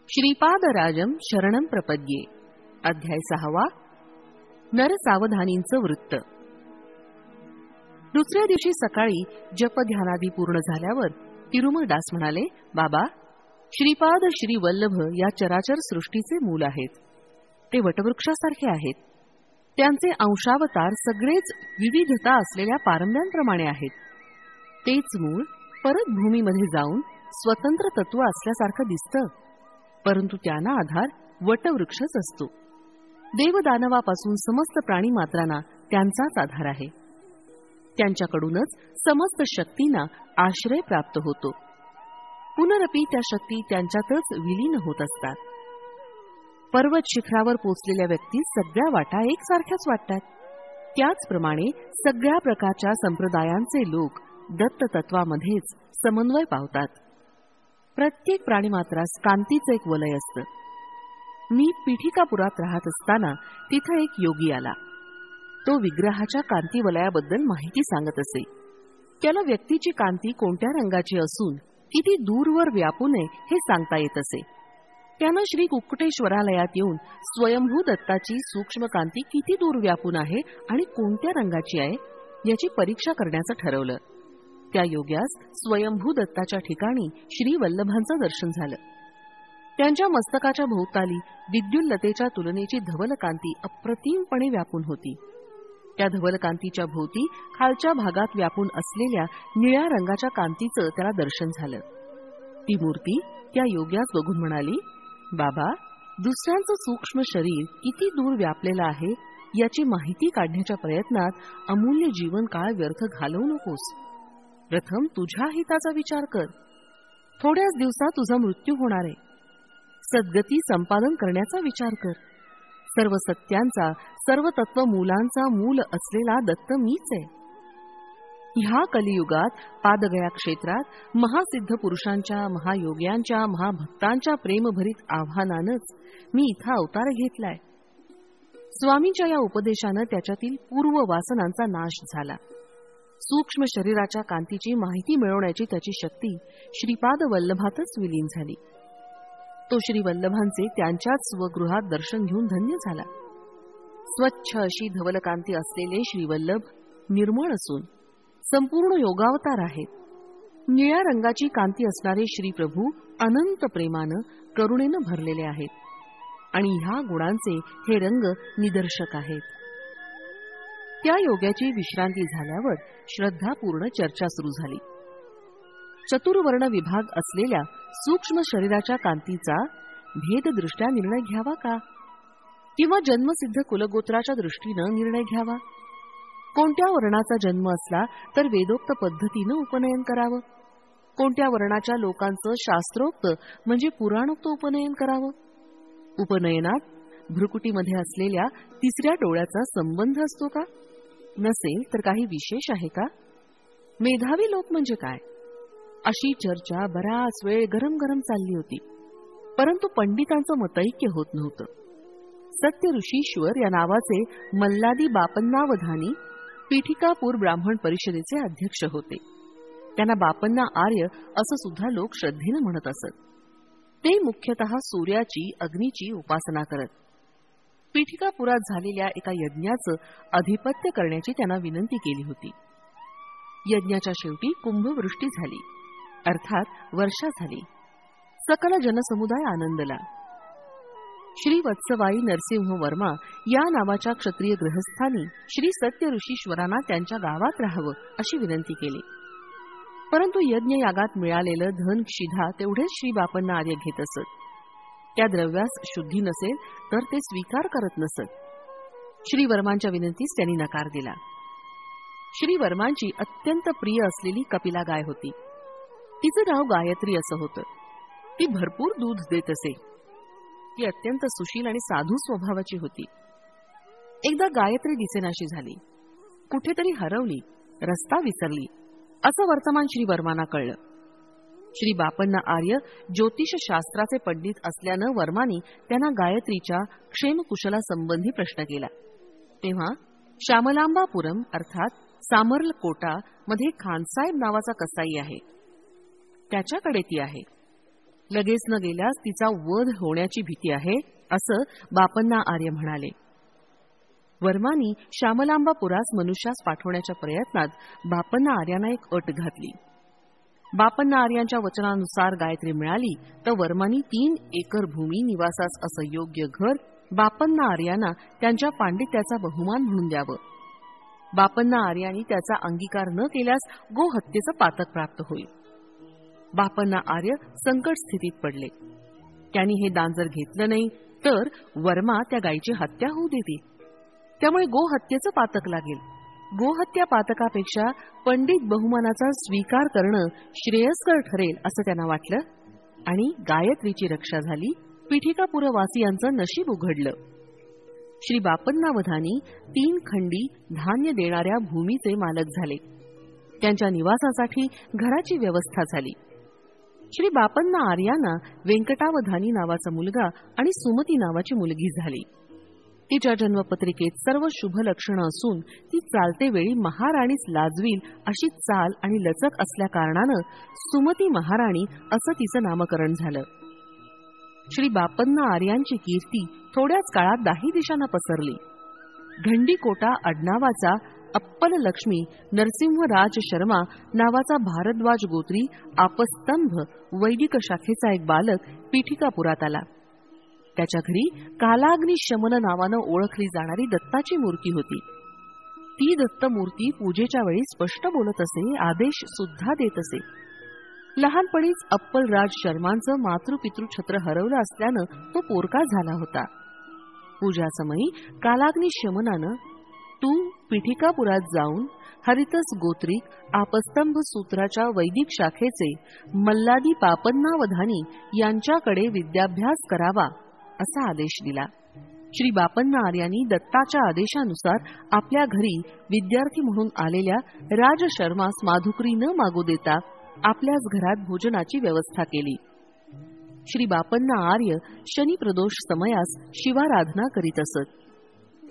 श्रीपादराजम शरणं प्रपद्ये. अध्याय 6. नरसावधानींचं वृत्त. दुसऱ्या दिवशी सकाळी जपध्यानादी पूर्ण झाल्यावर तिरुमलदास म्हणाले, बाबा, श्रीपाद श्री वल्लभ या चराचर सृष्टीचे मूल आहेत. ते वटवृक्षासारखे आहेत. त्यांचे अंशावतार सगळेच विविधता असलेल्या पारंब्यांप्रमाणे आहेत. तेच मूळ परत भूमीमध्ये जाऊन स्वतंत्र तत्व असल्यासारखं दिसतं, परंतु त्यांना आधार वटवृक्षच असतो. देवदानवापासून समस्त प्राणीमात्रांना त्यांचाच आधार आहे. त्यांच्याकडूनच समस्त शक्तींना आश्रय प्राप्त होतो. पुनरपी त्या शक्ती त्यांच्यातच विलीन होत असतात. पर्वत शिखरावर पोचलेल्या व्यक्तीस सगळ्या वाटा एकसारख्याच वाटतात. त्याचप्रमाणे सगळ्या प्रकारच्या संप्रदायांचे लोक दत्त तत्वामध्येच समन्वय पावतात. प्रत्येक प्राणीमात्रास कांतीचं एक वलय असतं. मी पीठिकापुरात राहत असताना तिथं एक योगी आला. तो विग्रहाच्या कांती वलयाबद्दल माहिती सांगत असे. त्याला व्यक्तीची कांती कोणत्या रंगाची असून किती दूरवर व्यापू नये हे सांगता येत असे. त्यानं श्री कुक्कुटेश्वरालयात येऊन स्वयंभू दत्ताची सूक्ष्म कांती किती दूर व्यापून आहे आणि कोणत्या रंगाची आहे याची परीक्षा करण्याचं ठरवलं. त्या योग्यास स्वयंभू दत्ताच्या ठिकाणी श्री वल्लभांचं दर्शन झालं. त्यांच्या मस्तकाच्या भोवताली विद्युल्लतेच्या तुलनेची धवलकांती अप्रतिमपणे व्यापून होती. त्या धवलकांतीच्या भोवती खालच्या भागात व्यापून असलेल्या निळ्या रंगाच्या कांतीचं त्याला दर्शन झालं. ती मूर्ती त्या योग्यास बघून म्हणाली, बाबा, दुसऱ्यांचं सूक्ष्म शरीर किती दूर व्यापलेलं आहे याची माहिती काढण्याच्या प्रयत्नात अमूल्य जीवनकाळ व्यर्थ घालवू नकोस. प्रथम तुझ्या हिताचा विचार कर. थोड्याच दिवसात तुझा मृत्यू होणार आहे. सद्गती संपादन करण्याचा विचार कर. सर्व सत्यांचा, सर्व तत्व मूलांचा मूल असलेला दत्त मीच आहे. ह्या कलियुगात पादगया क्षेत्रात महासिद्ध पुरुषांच्या, महायोग्यांच्या, महाभक्तांच्या प्रेमभरीत आव्हानानंच मी इथं अवतार घेतलाय. स्वामींच्या या उपदेशानं त्याच्यातील पूर्व वासनांचा नाश झाला. सूक्ष्म शरीराच्या कांतीची माहिती मिळवण्याची त्याची शक्ती श्रीपाद वल्लभातच विलीन झाली. तो श्री वल्लभांचे त्यांच्याच स्वगृहात दर्शन घेऊन धन्य झाला. स्वच्छ अशी धवलकांती असलेले श्रीवल्लभ निर्मळ असून संपूर्ण योगावतार आहेत. निळ्या रंगाची कांती असणारे श्रीप्रभू अनंत प्रेमानं, करुणेनं भरलेले आहेत आणि ह्या गुणांचे हे रंग निदर्शक आहेत. त्या योग्याची विश्रांती झाल्यावर श्रद्धापूर्ण चर्चा सुरू झाली. चतुर्वर्ण विभाग असलेल्या सूक्ष्म शरीराच्या कांतीचा भेददृष्ट्या निर्णय घ्यावा का, किंवा जन्मसिद्ध कुलगोत्राच्या दृष्टीनं निर्णय घ्यावा? कोणत्या वर्णाचा जन्म असला तर वेदोक्त पद्धतीनं उपनयन करावं? कोणत्या वर्णाच्या लोकांचं शास्त्रोक्त म्हणजे पुराणोक्त उपनयन करावं? उपनयनात भ्रुकुटीमध्ये असलेल्या तिसऱ्या डोळ्याचा संबंध असतो का? नसेल तर काही विशेष आहे का? मेधावी लोक म्हणजे काय? अशी चर्चा बराच वेळ गरम गरम चालली होती, परंतु पंडितांचं मतैक्य होत नव्हतं. सत्य ऋषीश्वर या नावाचे मल्लादी बापन्नावधानी पीठिकापूर ब्राह्मण परिषदेचे अध्यक्ष होते. त्यांना बापन्ना आर्य असं सुद्धा लोक श्रद्धेनं म्हणत असत. ते मुख्यतः सूर्याची, अग्नीची उपासना करत. पीठिकापुरात झालेल्या एका यज्ञाचं अधिपत्य करण्याची त्यांना विनंती केली होती. यज्ञाच्या शेवटी कुंभवृष्टी झाली, अर्थात वर्षा झाली. सकल जनसमुदाय आनंदला. श्री वत्सवाई नरसिंह वर्मा या नावाच्या क्षत्रिय गृहस्थांनी श्री सत्य ऋषीश्वरांना त्यांच्या गावात राहावं अशी विनंती केली. परंतु यज्ञ यागात मिळालेलं धन क्षिधा तेवढेच श्री बापन्ना आर्य घेत असत. त्या द्रव्यास शुद्धी नसेल तर ते स्वीकार करत नसत. श्री वर्मांच्या विनंतीस त्यांनी नकार दिला. श्री वर्मांची अत्यंत प्रिय असलेली कपिला गाय होती. तिचं नाव गायत्री असं होतं. ती भरपूर दूध देत असे. ती अत्यंत सुशील आणि साधू स्वभावाची होती. एकदा गायत्री दिसेनाशी झाली. कुठेतरी हरवली, रस्ता विसरली असं वर्तमान श्री वर्मांना कळलं. श्री बापन्ना आर्य ज्योतिषशास्त्राचे पंडित असल्यानं वर्मानी त्यांना गायत्रीच्या क्षेमकुशलासंबंधी प्रश्न केला. तेव्हा श्यामलांबापुरम अर्थात सामर्लकोटा मध्ये खानसाहेब नावाचा कसाई आहे, त्याच्याकडे ती आहे. लगेच न गेल्यास तिचा वध होण्याची भीती आहे, असं बापन्ना आर्य म्हणाले. वर्मानी श्यामलांबापुरास मनुष्यास पाठवण्याच्या प्रयत्नात बापन्ना आर्यांना एक अट घातली. बापन्ना आर्यांच्या वचनानुसार गायत्री मिळाली तर वर्मानी 3 एकर भूमी निवासास असं योग्य घर बापन्ना आर्यांना त्यांच्या पांडित्याचा बहुमान म्हणून द्यावं. बापन्ना आर्यांनी त्याचा अंगीकार न केल्यास गोहत्येचं पातक प्राप्त होईल. बापन्ना आर्य संकट स्थितीत पडले. त्यांनी हे दान जर घेतलं नाही तर वर्मा त्या गायीची हत्या होऊ देतील. त्यामुळे गोहत्येचं पातक लागेल. गोहत्या पातकापेक्षा पंडित बहुमानाचा स्वीकार करणं श्रेयस्कर ठरेल असं त्यांना वाटलं आणि गायत्रीची रक्षा झाली. पीठिकापुरवासियांचं नशीब उघडलं. श्री बापन्नावधानी 3 खंडी धान्य देणाऱ्या भूमीचे मालक झाले. त्यांच्या निवासासाठी घराची व्यवस्था झाली. श्री बापन्ना आर्यांना व्यंकटावधानी नावाचा मुलगा आणि सुमती नावाची मुलगी झाली. तिच्या जन्मपत्रिकेत सर्व शुभ लक्षणं असून ती चालते वेळी महाराणीच लाजवील अशी चाल आणि लचक असल्या कारणानं सुमती महाराणी असं तिचं नामकरण झालं. श्री बापन्ना आर्यांची कीर्ती थोड्याच काळात 10 दिशांना पसरली. घंडीकोटा आडनावाचा अप्पल लक्ष्मी नरसिंहराज शर्मा नावाचा भारद्वाज गोत्री आपस्तंभ वैदिक शाखेचा एक बालक पीठिकापुरात आला. त्याच्या घरी कालाग्नी शमन नावानं ओळखली जाणारी दत्ताची मूर्ती होती. ती दत्त मूर्ती पूजेच्या वेळी स्पष्ट बोलत असे, आदेश सुद्धा देत असे. लहानपणीच अप्पलराज शर्मांचं मातृपितृ छत्र हरवलं असल्यानं तो पोरका झाला होता. पूजासमयी कालाग्नी शमनानं तू पीठिकापुरात जाऊन हरितस गोत्रिक आपस्तंभ सूत्राच्या वैदिक शाखेचे मल्लादी बापन्नावधानी यांच्याकडे विद्याभ्यास करावा असा आदेश दिला. श्री बापन्ना आर्यांनी दत्ताच्या आदेशानुसार आपल्या घरी विद्यार्थी म्हणून आलेल्या राज शर्मास माधुकरी न मागू देता आपल्याच घरात भोजनाची व्यवस्था केली. श्री बापन्ना आर्य शनी प्रदोष समयास शिवाराधना करीत असत.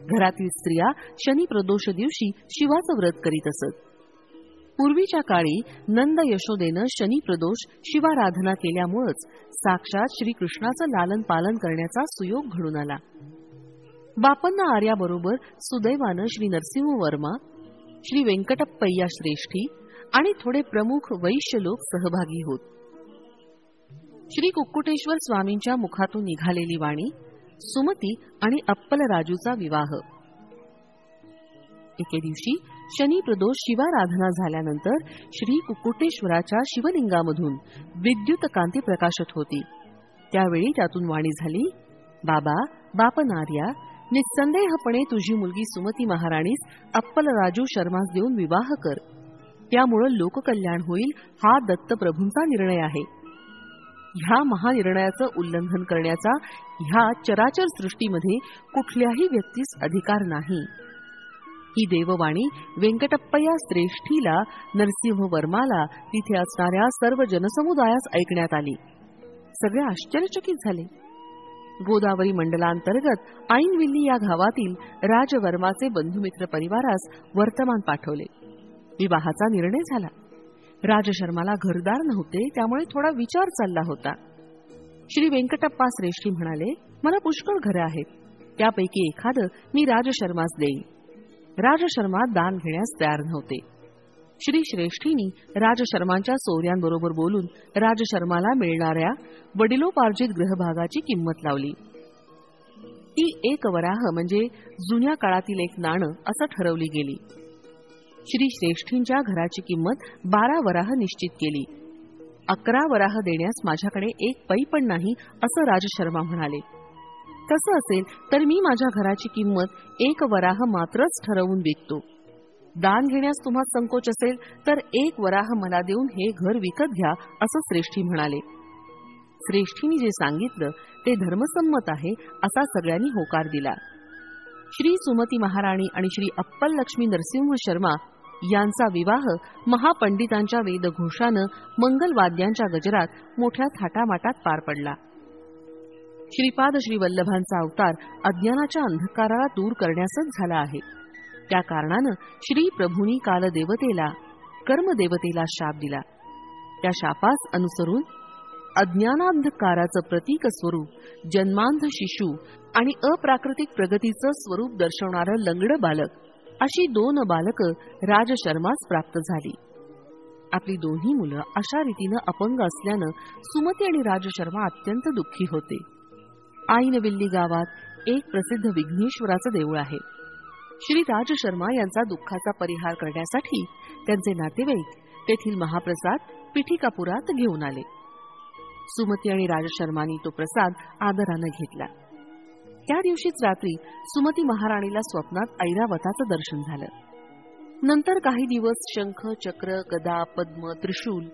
घरातील स्त्रिया शनी प्रदोष दिवशी शिवाचं व्रत करीत असत. पूर्वीच्या काळी नंद यशोदेनं शनी प्रदोष शिवाराधना केल्यामुळेच साक्षात श्रीकृष्णाचं लालन पालन करण्याचा सुयोग घडून आला. बापन्ना आर्याबरोबर सुदैवानं श्री नरसिंह वर्मा, श्री व्यंकटप्पय्या श्रेष्ठी आणि थोडे प्रमुख वैश्य लोक सहभागी होत. श्री कुक्कुटेश्वर स्वामींच्या मुखातून निघालेली वाणी सुमती आणि अप्पलराजूचा विवाह. एके दिवशी शनी प्रदोष शिवाराधना झाल्यानंतर श्री कुक्कुटेश्वराच्या शिवलिंगामधून विद्युत कांती प्रकाशत होती. त्यावेळी त्यातून वाणी झाली, बाबा बापनार्या, निस्संदेहपणे तुझी मुलगी सुमती महाराणीस अप्पलराजू शर्मास देऊन विवाह कर. त्यामुळे लोककल्याण होईल हा दत्तप्रभूंचा निर्णय आहे. ह्या महानिर्णयाचं उल्लंघन करण्याचा ह्या चराचर सृष्टीमध्ये कुठल्याही व्यक्तीस अधिकार नाही. ही देववाणी व्यंकटप्पय्या श्रेष्ठीला, नरसिंह वर्माला, तिथे असणाऱ्या सर्व जनसमुदायास ऐकण्यात आली. सगळे आश्चर्यचकित झाले. गोदावरी मंडलांतर्गत ऐनविल्ली या गावातील राजवर्माचे बंधुमित्र परिवारास वर्तमान पाठवले. विवाहाचा निर्णय झाला. राजशर्माला घरदार नव्हते, त्यामुळे थोडा विचार चालला होता. श्री व्यंकटप्पा श्रेष्ठी म्हणाले, मला पुष्कळ घरं आहेत, त्यापैकी एखादं मी राजशर्मास देईन. राजशर्मा दान घेण्यास तयार नव्हते. श्री श्रेष्ठींनी राजशर्मांच्या सोयऱ्यांबरोबर बोलून राजशर्माला मिळणाऱ्या वडिलोपार्जित ग्रहभागाची किंमत लावली. ती 1 वराह म्हणजे जुन्या काळातील एक नाणं असं ठरवली गेली. श्री श्रेष्ठींच्या घराची किंमत 12 वराह निश्चित केली. 11 वराह देण्यास माझ्याकडे 1 पै पण नाही असं राजशर्मा म्हणाले. तसं असेल तर मी माझ्या घराची किंमत 1 वराह मात्रच ठरवून विकतो. दान घेण्यास तुम्हाला संकोच असेल तर 1 वराह मला देऊन हे घर विकत घ्या असं श्रेष्ठी म्हणाले. श्रेष्ठींनी जे सांगितलं ते धर्मसंमत आहे असा सगळ्यांनी होकार दिला. श्री सुमती महाराणी आणि श्री अप्पल लक्ष्मी नरसिंह शर्मा यांचा विवाह महापंडितांच्या वेदघोषानं मंगलवाद्यांच्या गजरात मोठ्या थाटामाटात पार पडला. श्रीपाद श्री वल्लभांचा अवतार अज्ञानाच्या अंधकाराला दूर करण्यासच झाला आहे. त्या कारणानं श्री प्रभूंनी कालदेवतेला, कर्मदेवतेला शाप दिला. त्या शापास अनुसरून अज्ञानांधकाराचं प्रतीक स्वरूप जन्मांध शिशु आणि अप्राकृतिक प्रगतीचं स्वरूप दर्शवणारं लंगडं बालक, अशी 2 बालकं राजशर्मास प्राप्त झाली. आपली दोन्ही मुलं अशा रीतीनं अपंग असल्यानं सुमती आणि राजशर्मा अत्यंत दुःखी होते. आईनविल्ली गावात एक प्रसिद्ध विघ्नेश्वराचं देऊळ आहे. श्री राजशर्मा यांचा दुःखाचा परिहार करण्यासाठी त्यांचे नातेवाईक तेथील महाप्रसाद पिठिकापुरात घेऊन आले. सुमती आणि राजशर्मांनी तो प्रसाद आदरानं घेतला. त्या दिवशीच रात्री सुमती महाराणीला स्वप्नात ऐरावताचं दर्शन झालं. नंतर काही दिवस शंख, चक्र, गदा, पद्म, त्रिशूल,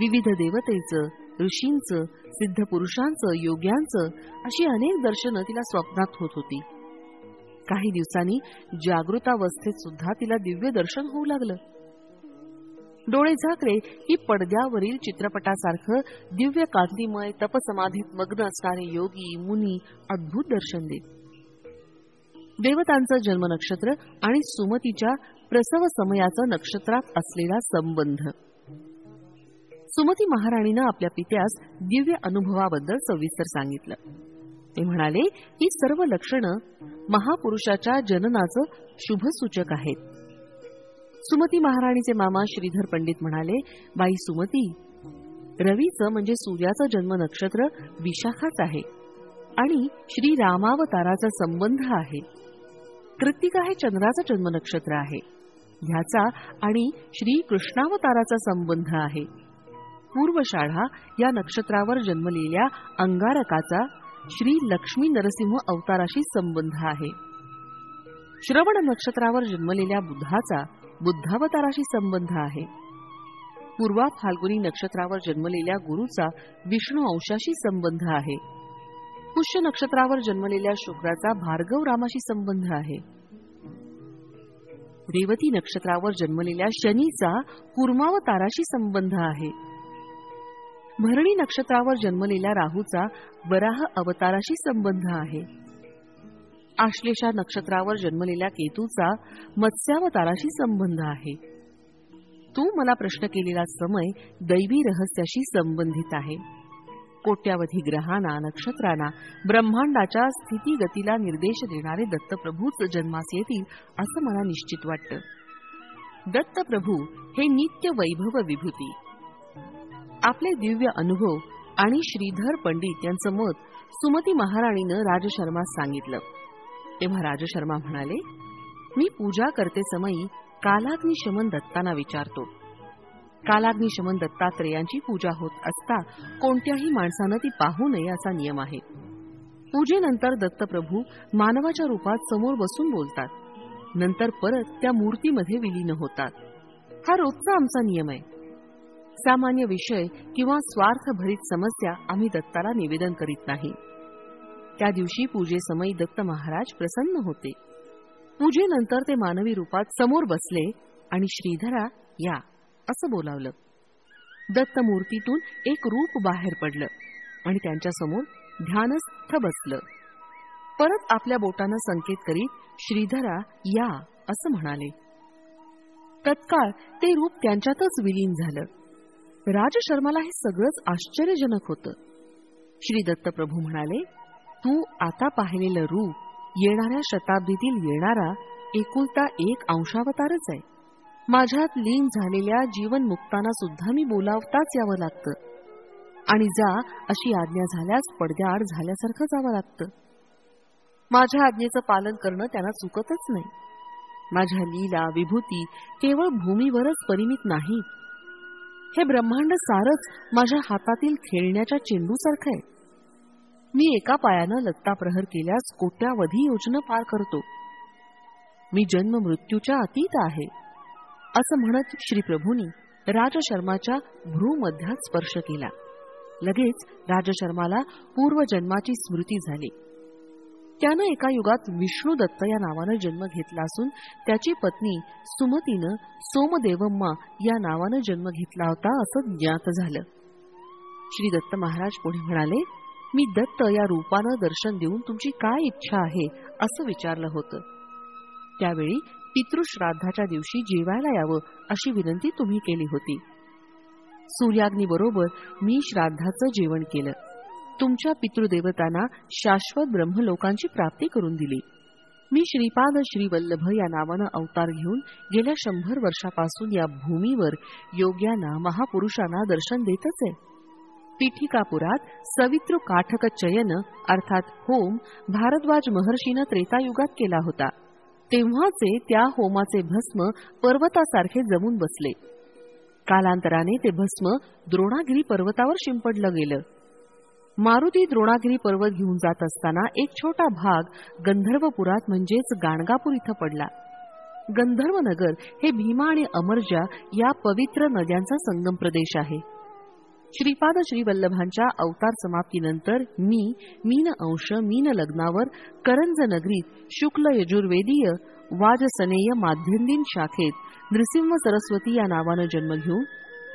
विविध देवतेचं, ऋषींचं, सिद्ध पुरुषांचं, योग्यांचं अशी अनेक दर्शनं तिला स्वप्नात होत होती. काही दिवसांनी जागृतावस्थेत सुद्धा तिला दिव्य दर्शन होऊ लागलं. डोळे झाकले की पडद्यावरील चित्रपटासारखं दिव्य कांतिमय तपसमाधीत मग्न असणारे योगी, मुनी अद्भुत दर्शन देत. देवतांचं जन्म नक्षत्र आणि सुमतीच्या प्रसव समयाचा नक्षत्रात असलेला संबंध. सुमती महाराणीनं आपल्या पित्यास दिव्य अनुभवाबद्दल सविस्तर सांगितलं. ते म्हणाले ही सर्व लक्षणं महापुरुषाच्या जननाचं शुभसूचक आहेत. सुमती महाराणीचे मामा श्रीधर पंडित म्हणाले, बाई सुमती, रवीचं म्हणजे सूर्याचं जन्म नक्षत्र विशाखाच आहे आणि श्री रामावताराचा संबंध आहे. कृत्तिका हे चंद्राचं जन्म नक्षत्र आहे. ह्याचा आणि श्री कृष्णावताराचा संबंध आहे. पूर्वषाढा या नक्षत्रावर जन्मलेल्या अंगारकाचा श्री लक्ष्मी नरसिंह अवताराशी संबंध आहे. श्रवण नक्षत्रावर जन्मलेल्या बुधाचा बुद्धावताराशी संबंध आहे. पूर्वा फाल्गुनी नक्षत्रावर जन्मलेल्या गुरुचा विष्णू अंशाशी संबंध आहे. पुष्य नक्षत्रावर जन्मलेल्या शुक्राचा भार्गव रामाशी संबंध आहे. रेवती नक्षत्रावर जन्मलेल्या शनीचा कूर्मावताराशी संबंध आहे. भरणी नक्षत्रावर जन्मलेल्या राहूचा वराह अवताराशी संबंध आहे. आश्लेषा नक्षत्रावर जन्मलेल्या केतूचा मत्स्यावताराशी संबंध आहे. तू मला प्रश्न केलेला समय दैवी रहस्याशी संबंधित आहे. कोट्यावधी ग्रहांना, नक्षत्रांना, ब्रह्मांडाच्या स्थितीगतीला निर्देश देणारे दत्तप्रभूच जन्मास येतील असं मला निश्चित वाटतं. दत्तप्रभू हे नित्य वैभव विभूती. आपले दिव्य अनुभव आणि श्रीधर पंडित यांचं मत सुमती महाराणीनं राजशर्मास सांगितलं. तेव्हा राजशर्मा म्हणाले, मी पूजा करते समयी कालाग्निशमन दत्तांना विचारतो. कालाग्निशमन दत्तात्रेयांची पूजा होत असता कोणत्याही माणसानं ती पाहू नये असा नियम आहे. पूजेनंतर दत्तप्रभू मानवाच्या रूपात समोर बसून बोलतात. नंतर परत त्या मूर्तीमध्ये विलीन होतात. हा रोजचा आमचा नियम आहे. सामान्य विषय किंवा स्वार्थभरित समस्या आम्ही दत्ताला निवेदन करीत नाही. त्या दिवशी पूजेसमयी दत्त महाराज प्रसन्न होते. पूजेनंतर ते मानवी रूपात समोर बसले आणि श्रीधरा या असं बोलावलं. दत्त मूर्तीतून एक रूप बाहेर पडलं आणि त्यांच्या समोर ध्यानस्थ बसलं. परत आपल्या बोटानं संकेत करीत श्रीधरा या असं म्हणाले. तत्काळ ते रूप त्यांच्यातच विलीन झालं. राजशर्माला हे सगळंच आश्चर्यजनक होतं. श्री दत्तप्रभू म्हणाले, तू आता पाहिलेलं रूप येणाऱ्या शताब्दीतील येणारा एकुलता एक अंशावतारच आहे. माझ्यात लीन झालेल्या जीवनमुक्तांना सुद्धा मी बोलावताच यावं लागतं आणि जा अशी आज्ञा झाल्यास पडद्याआड झाल्यासारखं जावं लागतं. माझ्या आज्ञेचं पालन करणं त्यांना चुकतच नाही. माझ्या लीला विभूती केवळ भूमीवरच परिमित नाही. हे ब्रह्मांड सारच माझ्या हातातील खेळण्याच्या चेंडूसारखं आहे. मी एका पायानं लत्ता प्रहर केल्यास कोट्यावधी योजना पार करतो. मी जन्म मृत्यूच्या अतीत आहे असं म्हणत श्रीप्रभूंनी राजशर्माच्या भ्रूमध्यात स्पर्श केला. लगेच राजशर्माला पूर्वजन्माची स्मृती झाली. त्यानं एका युगात विष्णुदत्त या नावानं जन्म घेतला असून त्याची पत्नी सुमतीनं सोमदेवम्मा या नावानं जन्म घेतला होता असं ज्ञात झालं. श्री दत्त महाराज पुढे म्हणाले, मी दत्त या रूपानं दर्शन देऊन तुमची काय इच्छा आहे असं विचारलं होतं. त्यावेळी पितृश्राद्धाच्या दिवशी जेवायला यावं अशी विनंती तुम्ही केली होती. सूर्याग्नीबरोबर मी श्राद्धाचं जेवण केलं. तुमच्या पितृदेवतांना शाश्वत ब्रह्मलोकांची प्राप्ती करून दिली. मी श्रीपाद श्रीवल्लभ या नावानं अवतार घेऊन गेल्या 100 वर्षापासून या भूमीवर योग्यांना, महापुरुषांना दर्शन देतच आहे. पीठिकापुरात सवितृ काठक चयन अर्थात होम भारद्वाज महर्षीनं त्रेतायुगात केला होता. तेव्हाचे त्या होमाचे भस्म पर्वतासारखे जमून बसले. कालांतराने ते भस्म द्रोणागिरी पर्वतावर शिंपडलं गेलं. मारुती द्रोणागिरी पर्वत घेऊन जात असताना एक छोटा भाग गंधर्वपुरात म्हणजेच गाणगापूर इथं पडला. गंधर्वनगर हे भीमा आणि अमरजा या पवित्र नद्यांचा संगम प्रदेश आहे. श्रीपाद श्रीवल्लभांच्या अवतार समाप्तीनंतर मीन अंश मीन लग्नावर करंज नगरीत शुक्ल यजुर्वेदीय वाजसनेय माध्यंदिन शाखेत नृसिंह सरस्वती या नावानं जन्म घेऊन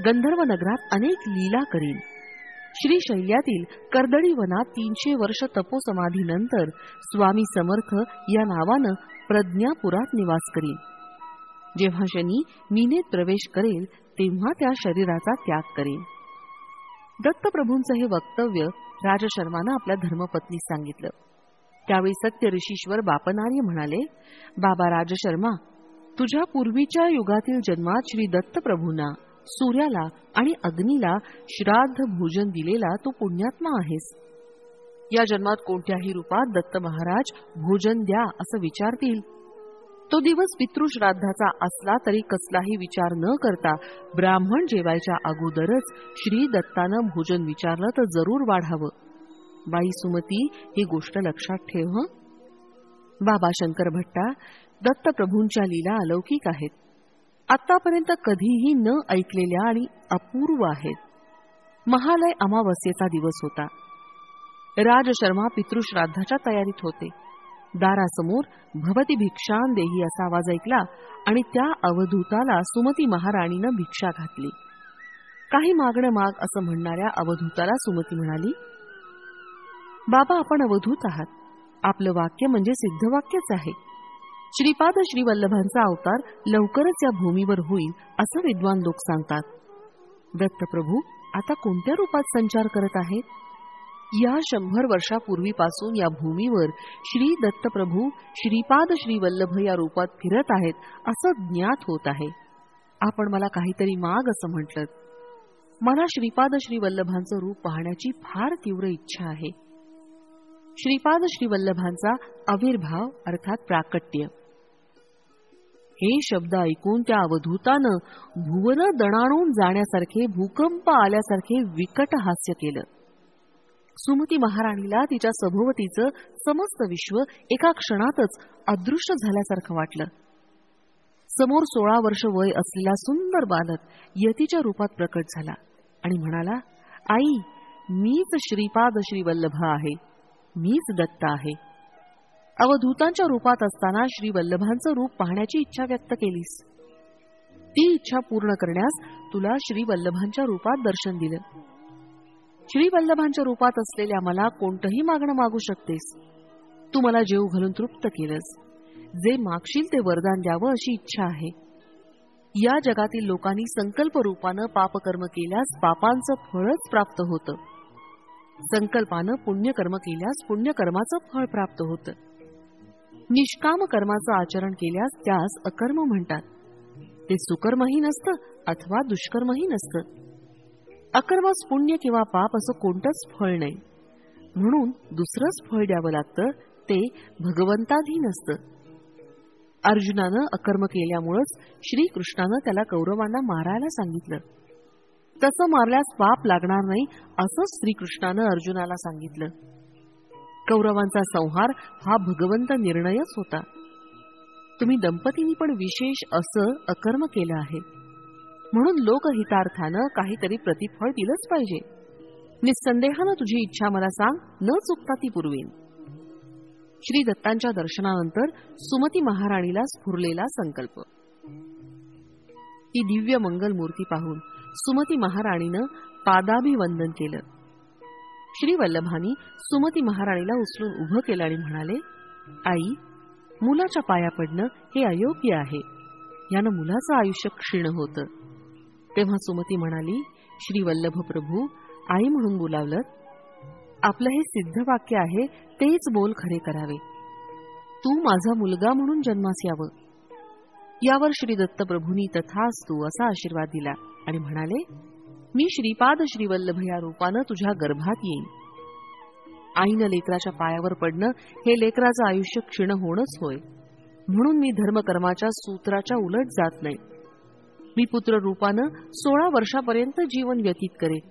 गंधर्व नगरात अनेक लीला करीन. श्रीशैल्यातील कर्दळी वनात 300 वर्ष तपोसमाधीनंतर स्वामी समर्थ या नावानं प्रज्ञापुरात निवास करीन. जेव्हा शनी मीनेत प्रवेश करेल तेव्हा त्या शरीराचा त्याग करेन. दत्तप्रभूंचं हे वक्तव्य राजशर्मानं आपल्या धर्मपत्नीस सांगितलं. त्यावेळी सत्य ऋषीश्वर बापनार्य म्हणाले, बाबा राजशर्मा, तुझ्या पूर्वीच्या युगातील जन्मात श्री दत्तप्रभूंना, सूर्याला आणि अग्नीला श्राद्ध भोजन दिलेला तू पुण्यात्मा आहेस. या जन्मात कोणत्याही रूपात दत्त महाराज भोजन द्या असं विचारतील, तो दिवस पितृश्राद्धाचा असला तरी कसलाही विचार न करता ब्राह्मण जेवायच्या अगोदरच श्री दत्तानं भोजन विचारलं तर जरूर वाढावं. बाई सुमती, ही गोष्ट लक्षात ठेव. बाबा शंकर भट्टा, दत्तप्रभूंच्या लीला अलौकिक आहेत. आतापर्यंत कधीही न ऐकलेल्या आणि अपूर्व आहेत. महालय अमावस्येचा दिवस होता. राजशर्मा पितृश्राद्धाच्या तयारीत होते. दारासमोर भवती भिक्षां देही असा आवाज ऐकला आणि त्या अवधूताला सुमती महाराणीनं भिक्षा घातली. काही मागणं माग असं म्हणणाऱ्या अवधूताला सुमती म्हणाली, बाबा, आपण अवधूत आहात. आपलं वाक्य म्हणजे सिद्धवाक्यच आहे. श्रीपाद श्रीवल्लभांचा अवतार लवकरच या भूमीवर होईल असं विद्वान लोक सांगतात. दत्तप्रभू आता कोणत्या रूपात संचार करत आहेत? या 100 वर्षापूर्वीपासून या भूमीवर श्री दत्तप्रभू श्रीपाद श्रीवल्लभ या रूपात फिरत आहेत असं ज्ञात होत आहे. आपण मला काहीतरी माग असं म्हटलं. मला श्रीपाद श्रीवल्लभांचं रूप पाहण्याची फार तीव्र इच्छा आहे. श्रीपाद श्रीवल्लभांचा आविर्भाव अर्थात प्राकट्य. हे शब्द ऐकून त्या अवधूतानं भुवन दणाणून जाण्यासारखे, भूकंप आल्यासारखे विकट हास्य केलं. सुमती महाराणीला तिच्या सभोवतीचं समस्त विश्व एका क्षणातच अदृश्य झाल्यासारखं वाटलं. समोर 16 वर्ष वय असलेला सुंदर बालक यतीच्या रूपात प्रकट झाला आणि म्हणाला, आई, मीच श्रीपाद श्रीवल्लभ आहे, मीच दत्त आहे. अवधूतांच्या रूपात असताना श्रीवल्लभांचं रूप पाहण्याची इच्छा व्यक्त केलीस. ती इच्छा पूर्ण करण्यास तुला श्रीवल्लभांच्या रूपात दर्शन दिलं. श्रीवल्लभांच्या रूपात असलेल्या मला कोणतंही मागणं मागू शकतेस. तू मला जेव घालून तृप्त केलंस. जे मागशील ते वरदान द्यावं अशी इच्छा आहे. या जगातील लोकांनी संकल्प रूपानं पापकर्म केल्यास पापांचं फळच प्राप्त होतं. संकल्पानं पुण्यकर्म केल्यास पुण्यकर्माचं फळ प्राप्त होतं. निष्काम कर्माचं आचरण केल्यास त्यास अकर्म म्हणतात. ते सुकर्मही नसतं अथवा दुष्कर्मही नसतं. अकर्मास पुण्य किंवा पाप असं कोणतंच फळ नाही. म्हणून दुसरंच फळ द्यावं लागतं, ते भगवंताधीन असतं. अर्जुनानं अकर्म केल्यामुळंच श्रीकृष्णानं त्याला कौरवांना मारायला सांगितलं. तसं मारल्यास पाप लागणार नाही असं श्रीकृष्णानं अर्जुनाला सांगितलं. कौरवांचा संहार हा भगवंत निर्णयच होता. तुम्ही दंपतींनी पण विशेष असं अकर्म केलं आहे. म्हणून लोकहितार्थानं काहीतरी प्रतिफळ दिलंच पाहिजे. निस्संदेहानं तुझी इच्छा मला सांग, न चुकता ती पुरवीन. श्री दत्तांच्या दर्शनानंतर सुमती महाराणीला स्फुरलेला संकल्प. ती दिव्य मंगल मूर्ती पाहून सुमती महाराणीनं पादाभिवंदन केलं. श्रीवल्लभांनी सुमती महाराणीला उचलून उभं केलं आणि म्हणाले, आई, मुलाच्या पाया पडणं हे अयोग्य आहे. यानं मुलाचं आयुष्य क्षीण होतं. तेव्हा सुमती म्हणाली, श्री वल्लभ प्रभू आई म्हणून बोलावलं. आपलं हे सिद्ध वाक्य आहे, तेच बोल खरे करावे. तू माझा मुलगा म्हणून जन्मास यावं. यावर श्री दत्तप्रभूंनी तथास्तु असा आशीर्वाद दिला आणि म्हणाले, मी श्रीपाद श्रीवल्लभ या रूपानं तुझ्या गर्भात येईन. आईनं लेकराच्या पायावर पडणं हे लेकराचं आयुष्य क्षीण होणंच होय. म्हणून मी धर्मकर्माच्या सूत्राच्या उलट जात नाही. मी पुत्र रूपानं 16 वर्षापर्यंत जीवन व्यतीत करेन.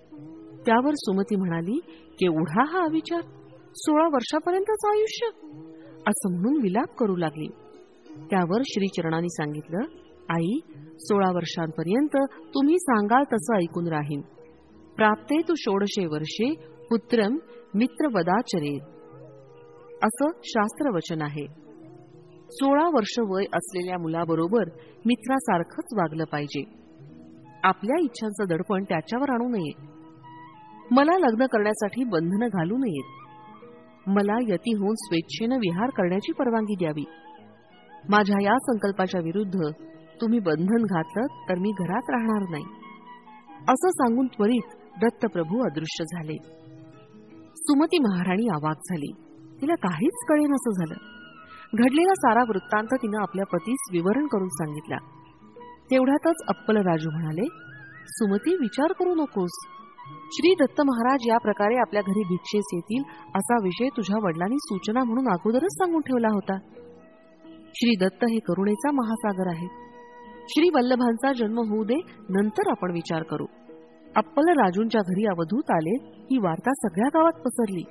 त्यावर सुमती म्हणाली, केवढा हा अविचार, 16 वर्षापर्यंतच आयुष्य, असं म्हणून विलाप करू लागली. त्यावर श्रीचरणांनी सांगितलं, आई, 16 वर्षांपर्यंत तुम्ही सांगाल तसं ऐकून राहीन. प्राप्ते तु 16 वर्षे पुत्रम मित्रवदाचरेत, असं शास्त्रवचन आहे. 16 वर्ष वय असलेल्या मुलाबरोबर मित्रासारखंच वागलं पाहिजे. आपल्या इच्छांचं दडपण त्याच्यावर आणू नये. मला लग्न करण्यासाठी बंधनं घालू नयेत. मला यती होऊन स्वेच्छेनं विहार करण्याची परवानगी द्यावी. माझ्या या संकल्पाच्या विरुद्ध तुम्ही बंधन घातलं तर मी घरात राहणार नाही, असं सांगून त्वरित दत्तप्रभू अदृश्य झाले. सुमती महाराणी अवाक झाली. तिला काहीच कळेनासं झालं. घडलेला सारा वृत्तांत तिनं आपल्या पतीस विवरण करून सांगितला. तेवढ्यातच अप्पल राजू म्हणाले, सुमती, विचार करू नकोस. श्री दत्त महाराज या प्रकारे आपल्या घरी भिक्षेस येतील असा विषय तुझ्या वडिलांनी सूचना म्हणून अगोदरच सांगून ठेवला होता. श्री दत्त हे करुणेचा महासागर आहे. श्री वल्लभांचा जन्म होऊ दे, नंतर आपण विचार करू. अप्पल राजूंच्या घरी अवधूत आले ही वार्ता सगळ्या गावात पसरली.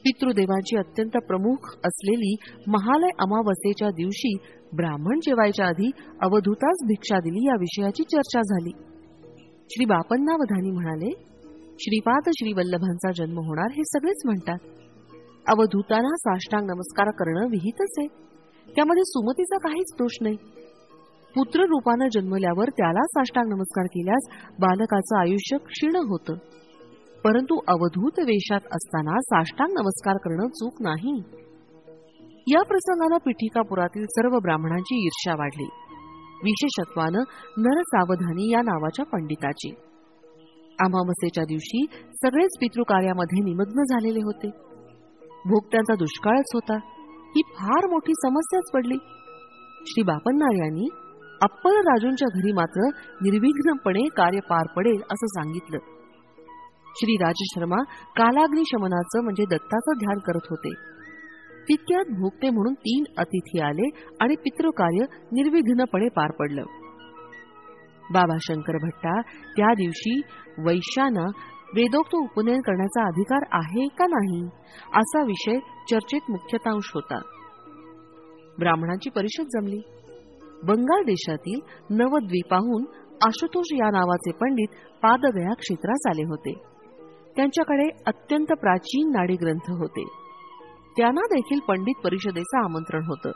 पितृदेवांची अत्यंत प्रमुख असलेली महालय अमावस्येच्या दिवशी ब्राह्मण जेवायच्या आधी अवधूतास भिक्षा दिली या विषयाची चर्चा झाली. श्री बापन्नावधानी म्हणाले, श्रीपाद श्रीवल्लभांचा जन्म होणार हे सगळेच म्हणतात. अवधूतांना साष्टांग नमस्कार करणं विहितच आहे. त्यामध्ये सुमतीचा काहीच दोष नाही. पुत्र रूपानं जन्मल्यावर त्याला साष्टांग नमस्कार केल्यास बालकाचं आयुष्य क्षीण होतं. परंतु अवधूत वेशात असताना साष्टांग नमस्कार करणं चूक नाही. या प्रसंगानं पिठिकापुरातील सर्व ब्राह्मणांची ईर्ष्या वाढली, विशेषत्वानं नरसावधानी या नावाच्या पंडिताची. अमावस्येच्या दिवशी सगळेच पितृकार्यामध्ये निमग्न झालेले होते. भोगत्यांचा दुष्काळच होता. ही फार मोठी समस्याच पडली. श्री बापन्नार यांनी अप्पल राजूंच्या घरी मात्र निर्विघ्नपणे कार्य पार पडेल असं सांगितलं. श्री राजशर्मा कालाग्निशमनाचं म्हणजे दत्ताचं ध्यान करत होते. तितक्यात भोगते म्हणून 3 अतिथी आले आणि पितृकार्य निर्विघ्नपणे पार पडलं. बाबा शंकर भट्टा त्या दिवशी वैश्याना वेदोक्त उपनयन करण्याचा अधिकार आहे का नाही असा विषय चर्चेत मुख्यतांश होता. ब्राह्मणांची परिषद जमली. बंगाल देशातील नवद्वीपाहून आशुतोष या नावाचे पंडित पादगया क्षेत्रास आले होते. त्यांच्याकडे अत्यंत प्राचीन नाडी ग्रंथ होते. त्यांना देखील पंडित परिषदेचं आमंत्रण होतं.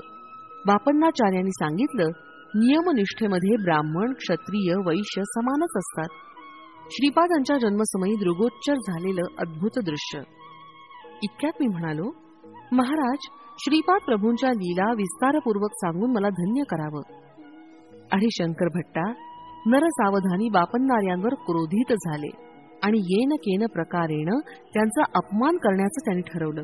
बापन्नाचार्यांनी सांगितलं, नियमनिष्ठेमध्ये ब्राह्मण, क्षत्रिय, वैश्य समानच असतात. श्रीपादांच्या जन्मसमयी दृगोच्चर झालेलं अद्भुत दृश्य. इतक्यात मी म्हणालो, महाराज, श्रीपाद प्रभूंच्या लीला विस्तारपूर्वक सांगून मला धन्य करावं. आणि शंकर भट्टा नरसावधानी बापन्नार्यांवर क्रोधित झाले आणि येन केन प्रकारेण त्यांचा अपमान करण्याचं त्यांनी ठरवलं.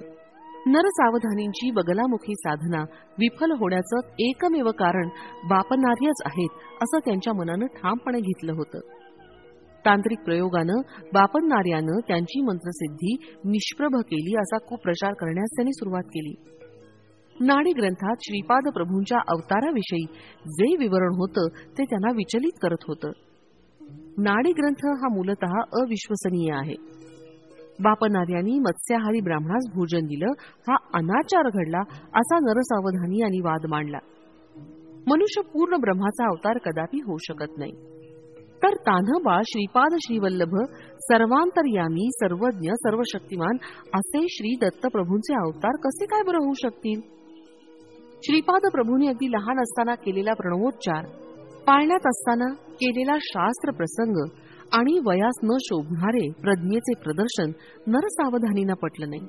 नरसावधानींची बगलामुखी साधना विफल होण्याचं एकमेव कारण बापन्नार्यच आहेत असं त्यांच्या मनानं ठामपणे घेतलं होतं. तांत्रिक प्रयोगानं बापन्नार्यानं त्यांची मंत्रसिद्धी निष्प्रभ केली असा कुप्रचार करण्यास त्यांनी सुरुवात केली. नाडी ग्रंथात श्रीपाद प्रभूंच्या अवताराविषयी जे विवरण होतं ते त्यांना विचलित करत होतं. नाडी ग्रंथ हा मूलतः अविश्वसनीय आहे. बापन्नार्यांनी मत्स्याहारी ब्राह्मणास भोजन दिलं हा अनाचार घडला असा नरसावधानी यांनी वाद मांडला. मनुष्य पूर्ण ब्रह्माचा अवतार कदापि होऊ शकत नाही. तर तान्हबाळ श्रीपाद श्रीवल्लभ सर्वांतर्यामी, सर्वज्ञ, सर्वशक्तिमान असे श्री दत्तप्रभूंचे अवतार कसे काय बरं होऊ शकतील? श्रीपाद प्रभूंनी अगदी लहान असताना केलेला प्रणवोच्चार, पाळण्यात असताना केलेला शास्त्र प्रसंग आणि वयास न शोभणारे प्रज्ञेचे प्रदर्शन नरसावधानींना पटलं नाही.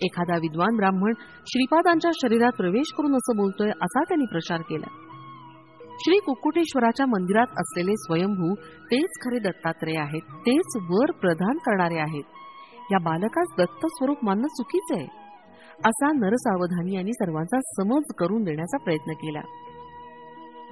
एखादा विद्वान ब्राह्मण श्रीपादांच्या शरीरात प्रवेश करून असं बोलतोय असा त्यांनी प्रचार केला. श्री कुक्कुटेश्वराच्या मंदिरात असलेले स्वयंभू तेच खरे दत्तात्रय आहेत, तेच वर प्रदान करणारे आहेत. या बालकास दत्त स्वरूप मानणं चुकीचं आहे, असा नरसावधानी यांनी सर्वांचा समज करून देण्याचा प्रयत्न केला.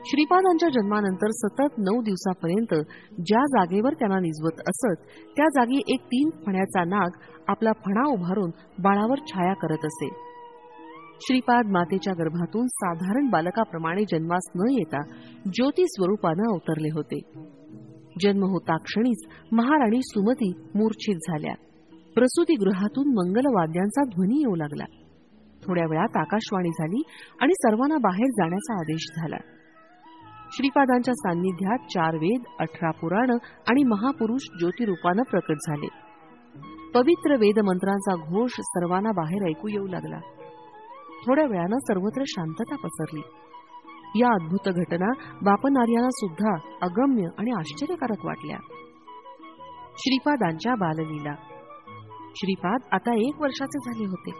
श्रीपादांच्या जन्मानंतर सतत 9 दिवसापर्यंत ज्या जागेवर त्यांना निजवत असत त्या जागी एक 3 फण्याचा नाग आपला फणा उभारून बाळावर छाया करत असे. श्रीपाद मातेच्या गर्भातून साधारण बालकाप्रमाणे जन्मास न येता ज्योती स्वरूपानं अवतरले होते. जन्म होता क्षणीच महाराणी सुमती मूर्छित झाल्या. प्रसूतीगृहातून मंगलवाद्यांचा ध्वनी येऊ लागला. थोड्या वेळात आकाशवाणी झाली आणि सर्वांना बाहेर जाण्याचा आदेश झाला. श्रीपादांच्या सान्निध्यात 4 वेद, 18 पुराण आणि महापुरुष ज्योतिरूपानं प्रकट झाले. पवित्र वेदमंत्रांचा घोष सर्वांना बाहेर ऐकू येऊ लागला. थोड्या वेळानं सर्वत्र शांतता पसरली. या अद्भुत घटना बापनार्यांना सुद्धा अगम्य आणि आश्चर्यकारक वाटल्या. श्रीपादांच्या बाललीला. श्रीपाद आता 1 वर्षाचे झाले होते.